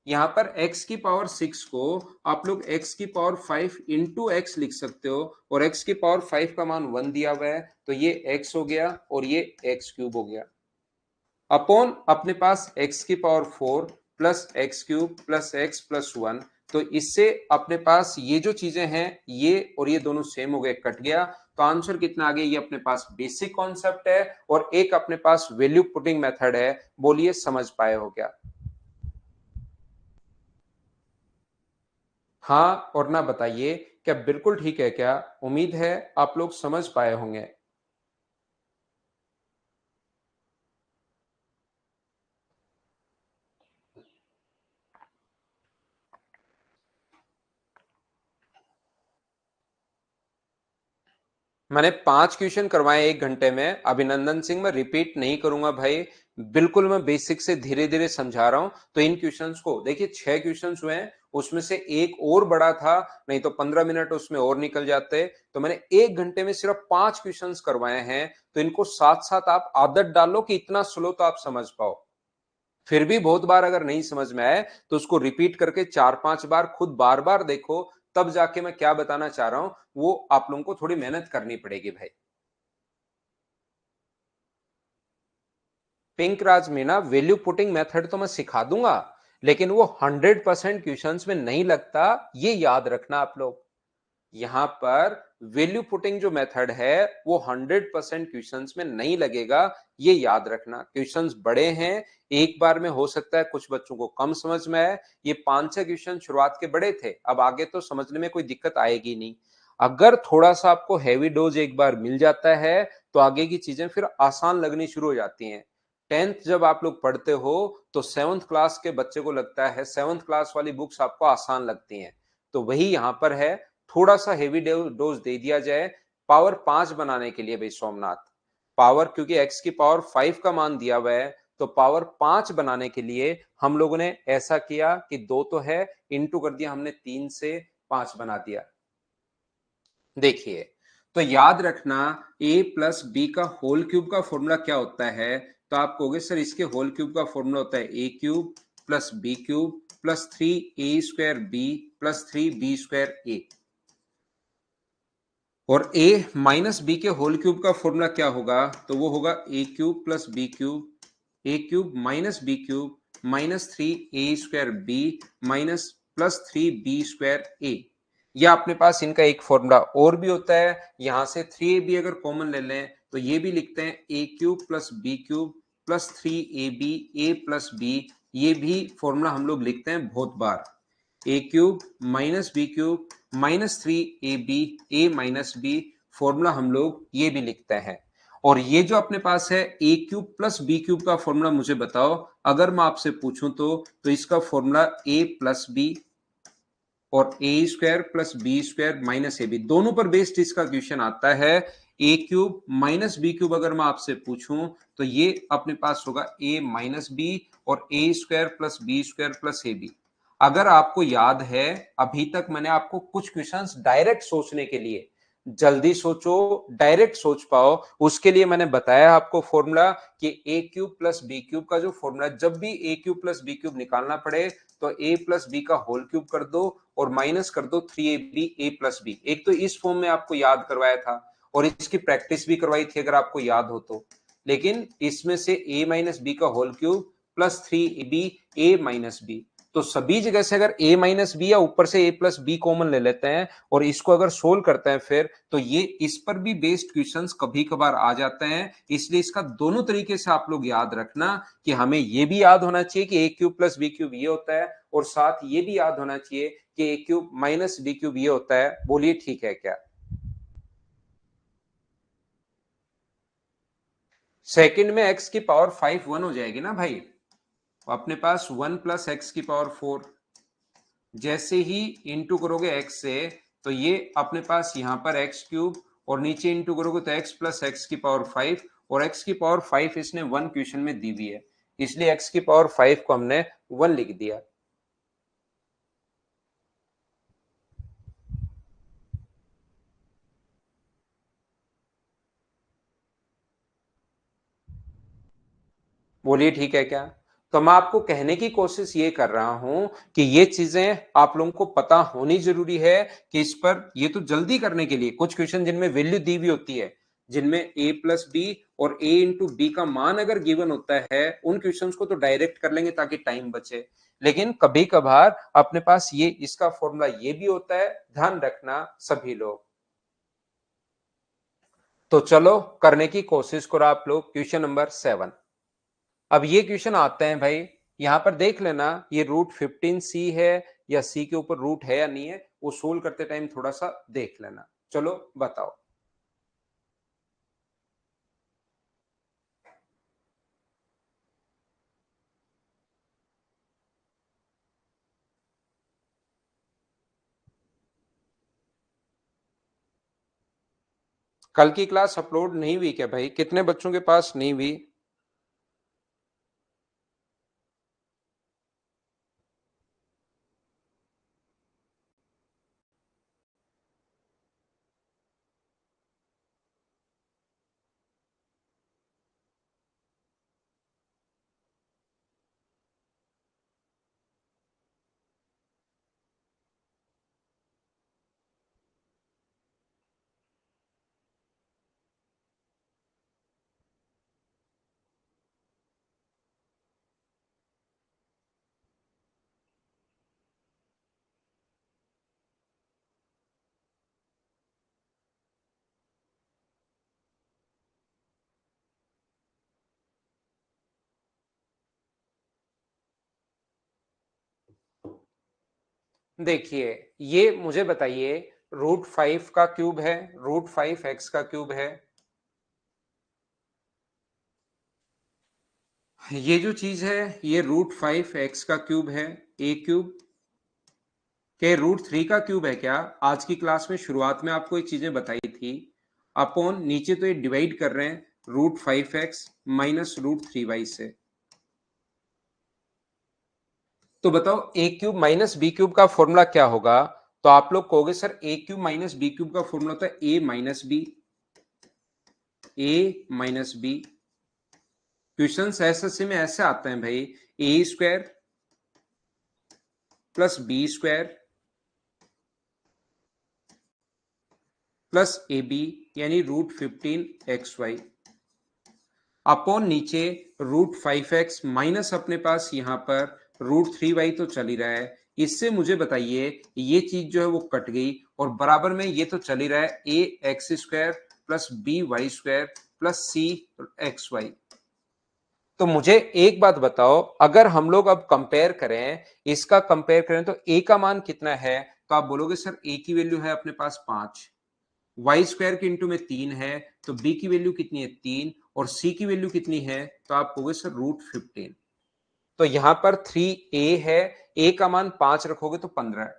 यहां पर x की पावर 6 को आप लोग x की पावर 5 इंटू एक्स लिख सकते हो, और x की पावर 5 का मान 1 दिया हुआ है, तो ये x हो गया और ये x क्यूब हो गया, अपॉन अपने पास x की power 4 plus x cube plus x plus 1। तो इससे अपने पास ये जो चीजें हैं ये और ये दोनों सेम हो गए, कट गया, तो आंसर कितना आ गया, ये अपने पास बेसिक कॉन्सेप्ट है और एक अपने पास वैल्यू पुटिंग मेथड है। बोलिए समझ पाए हो क्या? हाँ और ना बताइए, क्या बिल्कुल ठीक है क्या? उम्मीद है आप लोग समझ पाए होंगे। मैंने 5 क्वेश्चन करवाए 1 घंटे में, अभिनंदन सिंह, मैं रिपीट नहीं करूंगा भाई, बिल्कुल मैं बेसिक से धीरे धीरे समझा रहा हूं। तो इन क्वेश्चंस को देखिए, 6 क्वेश्चंस हुए हैं, उसमें से एक और बड़ा था, नहीं तो 15 मिनट उसमें और निकल जाते। तो मैंने 1 घंटे में सिर्फ 5 क्वेश्चंस करवाए हैं, तो इनको साथ साथ आप आदत डालो कि इतना स्लो तो आप समझ पाओ। फिर भी बहुत बार अगर नहीं समझ में आए तो उसको रिपीट करके 4-5 बार खुद बार बार देखो, तब जाके मैं क्या बताना चाह रहा हूं वो आप लोगों को थोड़ी मेहनत करनी पड़ेगी भाई। पिंक राज मीना, वैल्यू पुटिंग मेथड तो मैं सिखा दूंगा, लेकिन वो 100% क्वेश्चंस में नहीं लगता, ये याद रखना आप लोग। यहां पर वैल्यू पुटिंग जो मेथड है वो 100% क्वेश्चंस में नहीं लगेगा, ये याद रखना। क्वेश्चंस बड़े हैं, एक बार में हो सकता है कुछ बच्चों को कम समझ में आए, ये 5-6 क्वेश्चन शुरुआत के बड़े थे, अब आगे तो समझने में कोई दिक्कत आएगी नहीं। अगर थोड़ा सा आपको हैवी डोज एक बार मिल जाता है तो आगे की चीजें फिर आसान लगनी शुरू हो जाती हैं। 10th जब आप लोग पढ़ते हो तो 7th क्लास के बच्चे को लगता है 7th क्लास वाली बुक्स आपको आसान लगती हैं, तो वही यहां पर है, थोड़ा सा हेवी डोज दे दिया जाए पावर 5 बनाने के लिए भाई सोमनाथ। पावर, क्योंकि x की पावर 5 का मान दिया हुआ है, तो पावर 5 बनाने के लिए हम लोगों ने ऐसा किया कि 2 तो है, इंटू कर दिया हमने, 3 से 5 बना दिया। देखिए, तो याद रखना, a प्लस बी का होल क्यूब का फॉर्मूला क्या होता है, तो आप कहोगे सर इसके होल क्यूब का फॉर्मूला होता है a cube plus b cube plus 3a square b plus 3b square a, और a माइनस बी के होल क्यूब का फॉर्मूला क्या होगा, तो वो होगा a cube plus b cube, a cube minus B cube minus 3a square b minus plus 3b square a। या अपने पास इनका एक फॉर्मूला और भी होता है, यहां से 3ab अगर कॉमन ले लें तो ये भी लिखते हैं a cube plus b cube plus 3ab a plus b, ये भी फॉर्मूला हम लोग लिखते हैं बहुत बार। a cube minus B cube minus 3ab a minus b, formula हम लोग ये भी लिखते हैं। और ये जो अपने पास है a cube plus b cube का फॉर्मूला मुझे बताओ, अगर मैं आपसे पूछूं तो इसका फॉर्मूला a प्लस बी और a square plus B square minus A b, दोनों पर बेस्ड इसका क्वेश्चन आता है। A cube minus B cube अगर मैं आपसे पूछूं तो ये अपने पास होगा ए माइनस बी और a square plus B square plus A b. अगर आपको याद है, अभी तक मैंने आपको कुछ क्वेश्चंस डायरेक्ट सोचने के लिए, जल्दी सोचो, डायरेक्ट सोच पाओ, उसके लिए मैंने बताया आपको फॉर्मूला कि ए क्यूब प्लस बी क्यूब का जो फॉर्मूला, जब भी ए क्यूब प्लस बी क्यूब निकालना पड़े तो ए प्लस बी का होल क्यूब कर दो और माइनस कर दो 3ab a प्लस बी। एक तो इस फॉर्म में आपको याद करवाया था और इसकी प्रैक्टिस भी करवाई थी अगर आपको याद हो तो। लेकिन इसमें से a माइनस बी का whole cube plus 3ab a minus b, तो सभी जगह से अगर a माइनस बी या ऊपर से a प्लस बी कॉमन ले लेते हैं और इसको अगर सोल्व करते हैं फिर, तो ये इस पर भी बेस्ड क्वेश्चंस कभी कभार आ जाते हैं। इसलिए इसका दोनों तरीके से आप लोग याद रखना कि हमें ये भी याद होना चाहिए कि a cube plus b cube ये होता है, और साथ ये भी याद होना चाहिए कि a cube minus B cube ये होता है। बोलिए ठीक है क्या? सेकंड में x की पावर 5 1 हो जाएगी ना भाई, तो अपने पास 1 प्लस एक्स की पावर 4, जैसे ही इंटू करोगे x से तो ये अपने पास यहां पर एक्स क्यूब, और नीचे इंटू करोगे तो x प्लस एक्स की पावर 5, और x की पावर 5 इसने 1 क्वेश्चन में दी हुई है, इसलिए x की पावर 5 को हमने 1 लिख दिया। बोलिए ठीक है क्या? तो मैं आपको कहने की कोशिश ये कर रहा हूं कि ये चीजें आप लोगों को पता होनी जरूरी है कि इस पर, ये तो जल्दी करने के लिए कुछ क्वेश्चन जिनमें वैल्यू दी हुई होती है, जिनमें a प्लस बी और a इंटू बी का मान अगर गिवन होता है, उन क्वेश्चंस को तो डायरेक्ट कर लेंगे ताकि टाइम बचे। लेकिन कभी कभार अपने पास ये इसका फॉर्मूला ये भी होता है, ध्यान रखना सभी लोग। तो चलो करने की कोशिश करो आप लोग। क्वेश्चन नंबर 7, अब ये क्वेश्चन आते हैं भाई, यहां पर देख लेना ये रूट 15c है या c के ऊपर रूट है या नहीं है, वो सोल्व करते टाइम थोड़ा सा देख लेना। चलो बताओ। कल की क्लास अपलोड नहीं हुई क्या भाई? कितने बच्चों के पास नहीं हुई? देखिए, ये मुझे बताइए, रूट 5 का क्यूब है, रूट 5 x का क्यूब है, ये जो चीज है ये रूट 5 x का क्यूब है, ए क्यूब के रूट 3 का क्यूब है क्या? आज की क्लास में शुरुआत में आपको ये चीजें बताई थी। अपॉन नीचे तो ये डिवाइड कर रहे हैं root 5 x minus root 3 y से। तो बताओ A cube minus B cube का फॉर्मूला क्या होगा? तो आप लोग कहोगे sir A cube minus B cube का फॉर्मूला होता है A minus B, A minus B. Question ऐसे में ऐसे आते हैं भाई, A square plus B square plus A B, यानी रूट 15 xy अपॉन नीचे रूट 5 x माइनस अपने पास यहां पर रूट 3 y तो चल ही रहा है। इससे मुझे बताइए ये चीज जो है वो कट गई और बराबर में ये तो चल ही रहा है A X square plus B Y square plus C X Y. तो मुझे एक बात बताओ, अगर हम लोग अब कंपेयर करें, इसका कंपेयर करें तो ए का मान कितना है, तो आप बोलोगे सर ए की वैल्यू है अपने पास 5, वाई स्क्वायर के इंटू में 3 है, तो बी की वैल्यू कितनी है 3, और सी की वैल्यू कितनी है, तो आप कहोगे सर √15। तो यहां पर 3a है, a का मान 5 रखोगे तो 15,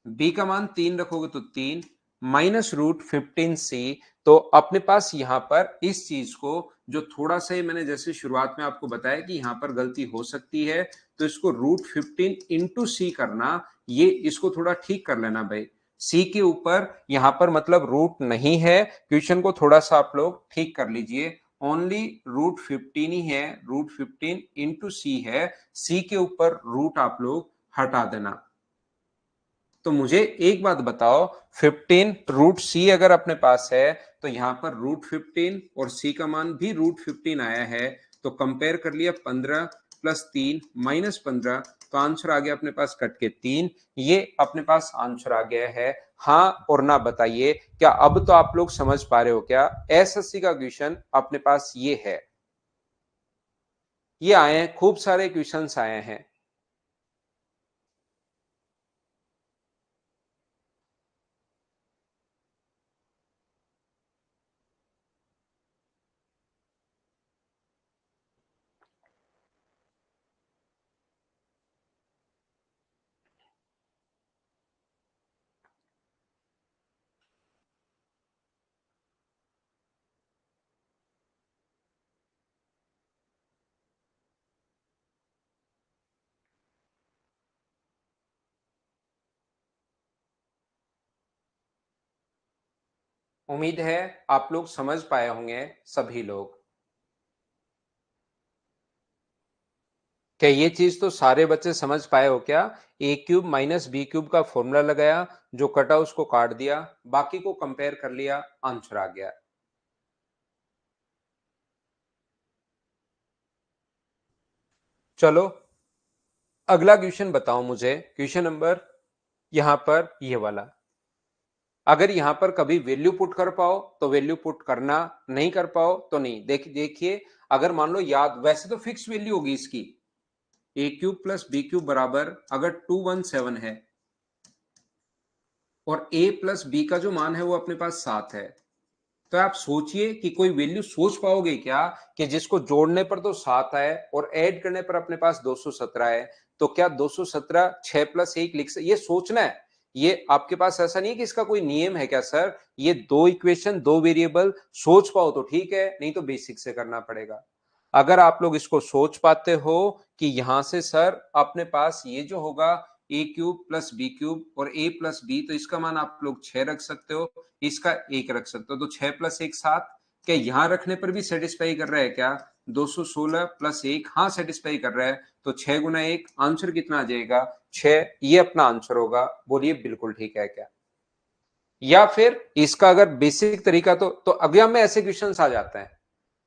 बी का मान 3 रखोगे तो 3, -√15c। तो अपने पास यहां पर इस चीज को जो थोड़ा सा ही मैंने जैसे शुरुआत में आपको बताया कि यहां पर गलती हो सकती है, तो इसको √15 इंटू सी करना, ये इसको थोड़ा ठीक कर लेना भाई। सी के ऊपर यहां पर मतलब रूट नहीं है, क्वेश्चन को थोड़ा सा आप लोग ठीक कर लीजिए, ओनली √15 ही है, √15 इंटू सी है, सी के ऊपर रूट आप लोग हटा देना। तो मुझे एक बात बताओ, 15√c अगर अपने पास है, तो यहां पर √15 और c का मान भी √15 आया है, तो कंपेयर कर लिया 15 + 3 -15, तो आंसर आ गया अपने पास कट के 3। ये अपने पास आंसर आ गया है। हाँ और ना बताइए, क्या अब तो आप लोग समझ पा रहे हो क्या? एसएससी का क्वेश्चन अपने पास ये है, ये आए हैं, खूब सारे क्वेश्चंस आए हैं। उम्मीद है आप लोग समझ पाए होंगे सभी लोग। क्या ये चीज तो सारे बच्चे समझ पाए हो क्या? a³ - b³ का फॉर्मूला लगाया, जो कटा उसको काट दिया, बाकी को कंपेयर कर लिया, आंसर आ गया। चलो अगला क्वेश्चन बताओ मुझे, क्वेश्चन नंबर यहां पर ये वाला। अगर यहां पर कभी वैल्यू पुट कर पाओ तो वैल्यू पुट करना, नहीं कर पाओ तो नहीं। देखिए, अगर मान लो याद, वैसे तो फिक्स वैल्यू होगी इसकी, a³ + b³ बराबर अगर 217 है, और a + b का जो मान है वो अपने पास 7 है, तो आप सोचिए कि कोई वैल्यू सोच पाओगे क्या कि जिसको जोड़ने पर तो 7 आए और ऐड करने पर अपने पास 217 है। तो क्या 217 6 + 1 लिख सकते? ये सोचना है, ये आपके पास ऐसा नहीं है कि इसका कोई नियम है क्या सर, ये दो इक्वेशन दो वेरिएबल, सोच पाओ तो ठीक है, नहीं तो बेसिक से करना पड़ेगा। अगर आप लोग इसको सोच पाते हो कि यहां से सर अपने पास ये जो होगा a³ + b³ और a+b, तो इसका मान आप लोग 6 रख सकते हो, इसका 1 रख सकते हो, तो 6 + 1 7। क्या यहां रखने पर भी सेटिस्फाई कर रहा है क्या? 216 + 1, हाँ सेटिस्फाई कर रहा है, तो 6 × 1 आंसर कितना आ जाएगा? 6, ये अपना आंसर होगा। बोलिए बिल्कुल ठीक है क्या? या फिर इसका अगर बेसिक तरीका, तो एग्जाम में ऐसे क्वेश्चंस आ जाते हैं,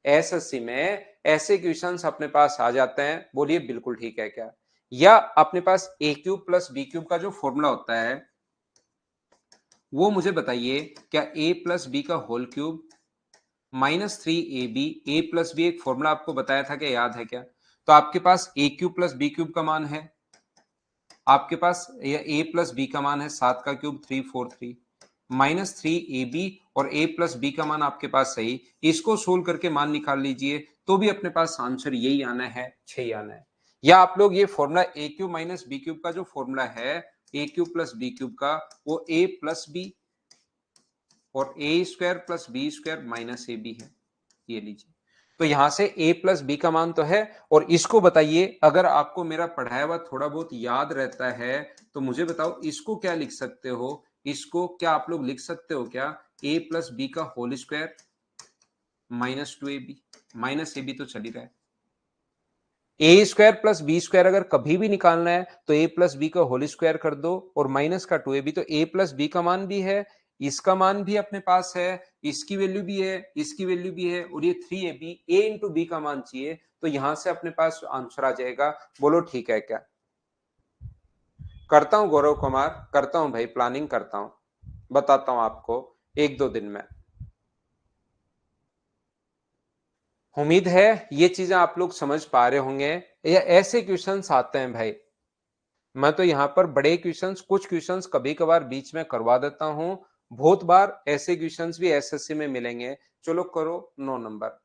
एसएससी में ऐसे क्वेश्चंस अपने पास आ जाते हैं। बोलिए बिल्कुल ठीक है क्या? या अपने पास a³ + b³ का जो फॉर्मूला होता है, वो मुझे बताइए, क्या a+b का होल क्यूब -3ab, a+b एक फॉर्मूला आपको बताया था, क्या याद है क्या? तो आपके पास a³ + b³ का मान है, आपके पास a+b का मान है 7 का क्यूब 343, -3ab और a+b का मान आपके पास सही, इसको सोल्व करके मान निकाल लीजिए, तो भी अपने पास आंसर यही आना है, 6 ही आना है। या आप लोग ये फॉर्मूला a³ - b³ का जो फॉर्मूला है, a³ + b³ का, वो a+b और a² + b² - ab है, ये लीजिए। तो यहां से a+b का मान तो है, और इसको बताइए, अगर आपको मेरा पढ़ाया हुआ थोड़ा बहुत याद रहता है, तो मुझे बताओ इसको क्या लिख सकते हो? इसको क्या आप लोग लिख सकते हो क्या? a+b का होल स्क्वायर -2ab, -ab तो चल ही रहा है, a² + b² अगर कभी भी निकालना है तो a+b का होल स्क्वायर कर दो, और माइनस का 2ab, तो a+b का मान भी है, इसका मान भी अपने पास है, इसकी वैल्यू भी है, इसकी वैल्यू भी है, और ये 3ab, a × b का मान चाहिए, तो यहां से अपने पास आंसर आ जाएगा। बोलो ठीक है क्या? करता हूं गौरव कुमार, करता हूं भाई, प्लानिंग करता हूं, बताता हूं आपको 1-2 दिन में। उम्मीद है ये चीजें आप लोग समझ पा रहे होंगे। या ऐसे क्वेश्चंस आते हैं भाई, मैं तो यहाँ पर बड़े क्वेश्चंस, कुछ क्वेश्चंस कभी कभार बीच में करवा देता हूं, बहुत बार ऐसे क्वेश्चंस भी एसएससी में मिलेंगे। चलो करो 9 नंबर।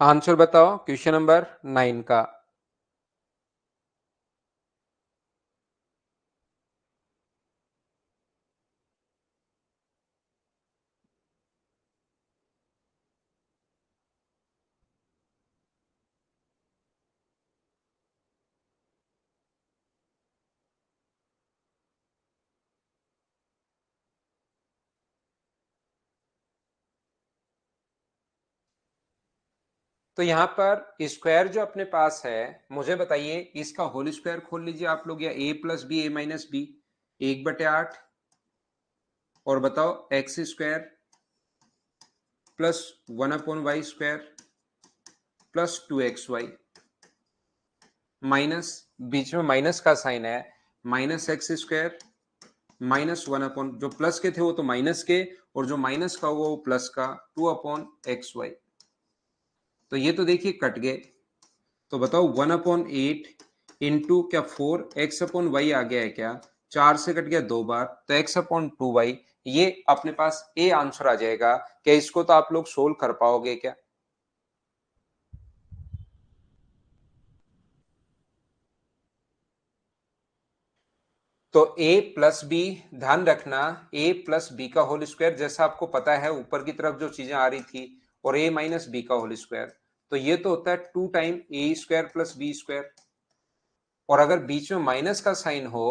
आंसर बताओ क्वेश्चन नंबर 9 का। तो यहाँ पर स्क्वायर जो अपने पास है, मुझे बताइए इसका होल स्क्वायर खोल लीजिए आप लोग, या A plus B, A minus B, 1/8। और बताओ x square plus 1/y² plus 2xy minus, बीच में माइनस का साइन है, -x² माइनस 1 जो प्लस के थे वो तो माइनस के, और जो माइनस का हुआ वो प्लस का 2/xy। तो ये तो देखिए कट गए। तो बताओ 1/8 इंटू क्या 4x/y आ गया है क्या, 4 से कट गया 2 बार, तो x/2y। ये अपने पास ए आंसर आ जाएगा। क्या इसको तो आप लोग सोल्व कर पाओगे क्या? तो a प्लस बी, ध्यान रखना a प्लस बी का होल स्क्वायर, जैसा आपको पता है ऊपर की तरफ जो चीजें आ रही थी, और a माइनस बी का होल स्क्वायर, तो ये तो होता है 2 टाइम ए स्क्वायर प्लस बी स्क्वायर। और अगर बीच में माइनस का साइन हो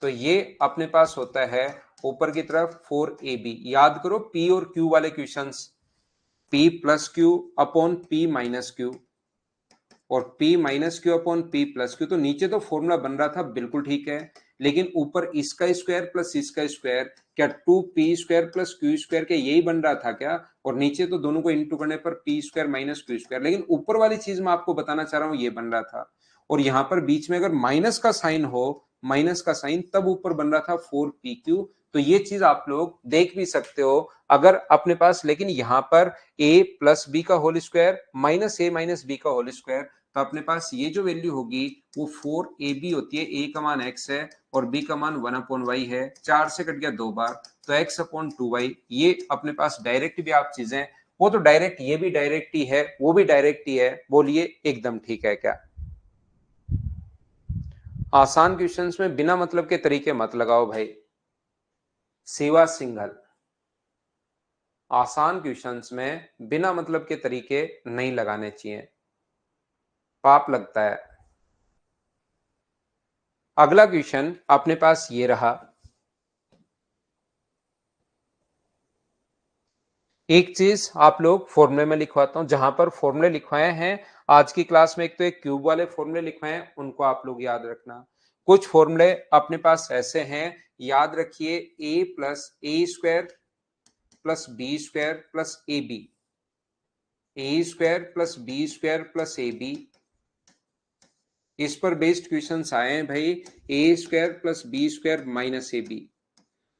तो ये अपने पास होता है ऊपर की तरफ 4ab। याद करो p और q वाले questions, p plus Q upon p minus Q, और p minus Q upon p plus Q. तो नीचे तो फॉर्मूला बन रहा था बिल्कुल ठीक है, लेकिन ऊपर इसका स्क्वायर प्लस इसका स्क्वायर, क्या 2p² प्लस क्यू² के यही बन रहा था क्या? और नीचे तो दोनों को इंटू करने पर p² माइनस क्यू², लेकिन ऊपर वाली चीज मैं आपको बताना चाह रहा हूं ये बन रहा था। और यहां पर बीच में अगर माइनस का साइन हो, माइनस का साइन, तब ऊपर बन रहा था 4pq। तो ये चीज आप लोग देख भी सकते हो अगर अपने पास, लेकिन यहां पर a प्लस बी का whole square minus a minus b का होल स्क्वायर, तो अपने पास ये जो वैल्यू होगी वो 4ab होती है। a का मान x है और b का मान 1/y है, 4 से कट गया 2 बार, तो x/2y। ये अपने पास डायरेक्ट भी आप चीजें, वो तो डायरेक्ट, ये भी डायरेक्ट ही है, वो भी डायरेक्ट ही है, बोलिए एकदम ठीक है क्या? आसान क्वेश्चंस में बिना मतलब के तरीके मत लगाओ भाई। सेवा सिंघल, आसान क्वेश्चंस में बिना मतलब के तरीके नहीं लगाने चाहिए, पाप लगता है। अगला क्वेश्चन अपने पास ये रहा। एक चीज आप लोग फॉर्मूले में लिखवाता हूं, जहां पर फॉर्मूले लिखवाए हैं आज की क्लास में, एक तो एक क्यूब वाले फॉर्मूले लिखवाए हैं, उनको आप लोग याद रखना। कुछ फॉर्मूले अपने पास ऐसे हैं, याद रखिए, a plus A square plus B square plus A B, A square plus B square plus A B. इस पर बेस्ड क्वेश्चंस आए हैं भाई, A square plus B square minus A B.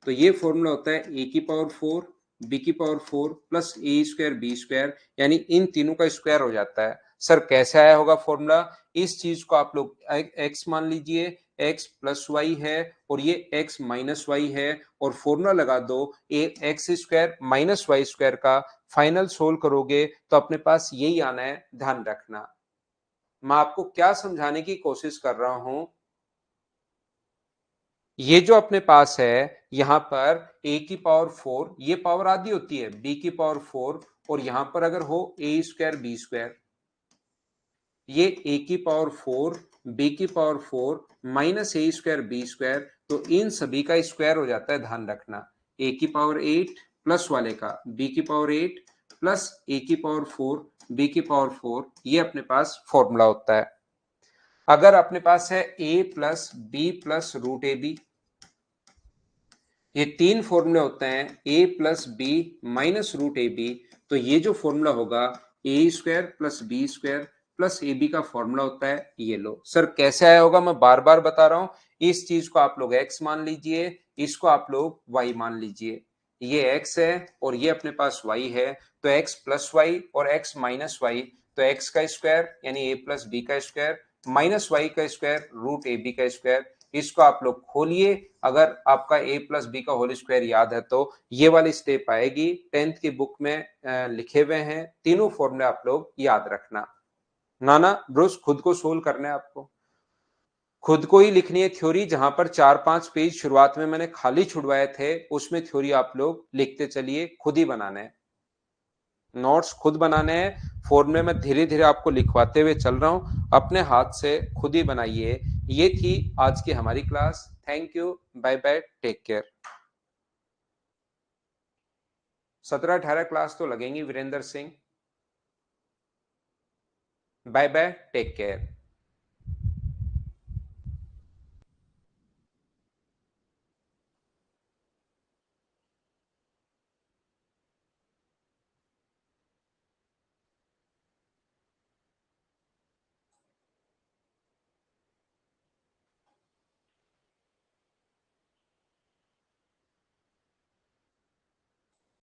तो ये फॉर्मूला होता है ए की पावर 4 बी की power 4 plus A square B square, यानी इन तीनों का स्क्वायर हो जाता है। सर कैसे आया होगा फॉर्मूला? इस चीज को आप लोग x मान लीजिए, x प्लस वाई है और ये x माइनस वाई है, और फॉर्मूला लगा दो A X square minus Y square का। फाइनल सोल्व करोगे तो अपने पास यही आना है, ध्यान रखना। मैं आपको क्या समझाने की कोशिश कर रहा हूं, ये जो अपने पास है यहां पर a की पावर 4, ये पावर आधी होती है, b की पावर 4, और यहां पर अगर हो a स्क्वायर बी स्क्वायर, ये a की पावर 4 b की पावर 4 माइनस ए स्क्वायर बी स्क्वायर, तो इन सभी का स्क्वायर हो जाता है, ध्यान रखना। a की पावर 8 प्लस वाले का b की पावर 8 प्लस a की पावर 4 b की पावर 4, ये अपने पास फॉर्मूला होता है। अगर अपने पास है a plus B plus root A B, ये तीन फॉर्मूले होते हैं, A plus B minus root A B, तो ये जो फॉर्मूला होगा A square plus B square plus A B का फॉर्मूला होता है ये लो। सर कैसे आया होगा, मैं बार बार बता रहा हूं, इस चीज को आप लोग x मान लीजिए, इसको आप लोग y मान लीजिए। ये x है और ये अपने पास y है, तो x प्लस वाई और x माइनस वाई, तो x का स्क्वायर यानी a प्लस बी का स्क्वायर माइनस वाई का स्क्वायर रूट ए बी का स्क्वायर। इसको आप लोग खोलिए, अगर आपका a प्लस बी का होल स्क्वायर याद है तो ये वाली स्टेप आएगी, 10th की बुक में लिखे हुए हैं, तीनों फॉर्मूले आप लोग याद रखना। नाना ब्रोस खुद को सोल्व करना है आपको, खुद को ही लिखनी है थ्योरी, जहां पर 4-5 पेज शुरुआत में मैंने खाली छुड़वाए थे, उसमें थ्योरी आप लोग लिखते चलिए, खुद ही बनाने हैं, नोट्स खुद बनाने हैं, फॉर्मूले में धीरे धीरे आपको लिखवाते हुए चल रहा हूं, अपने हाथ से खुद ही बनाइए। ये थी आज की हमारी class. Thank you, bye bye, take care. 17-18 class तो लगेंगी Virendra Singh. Bye bye, take care.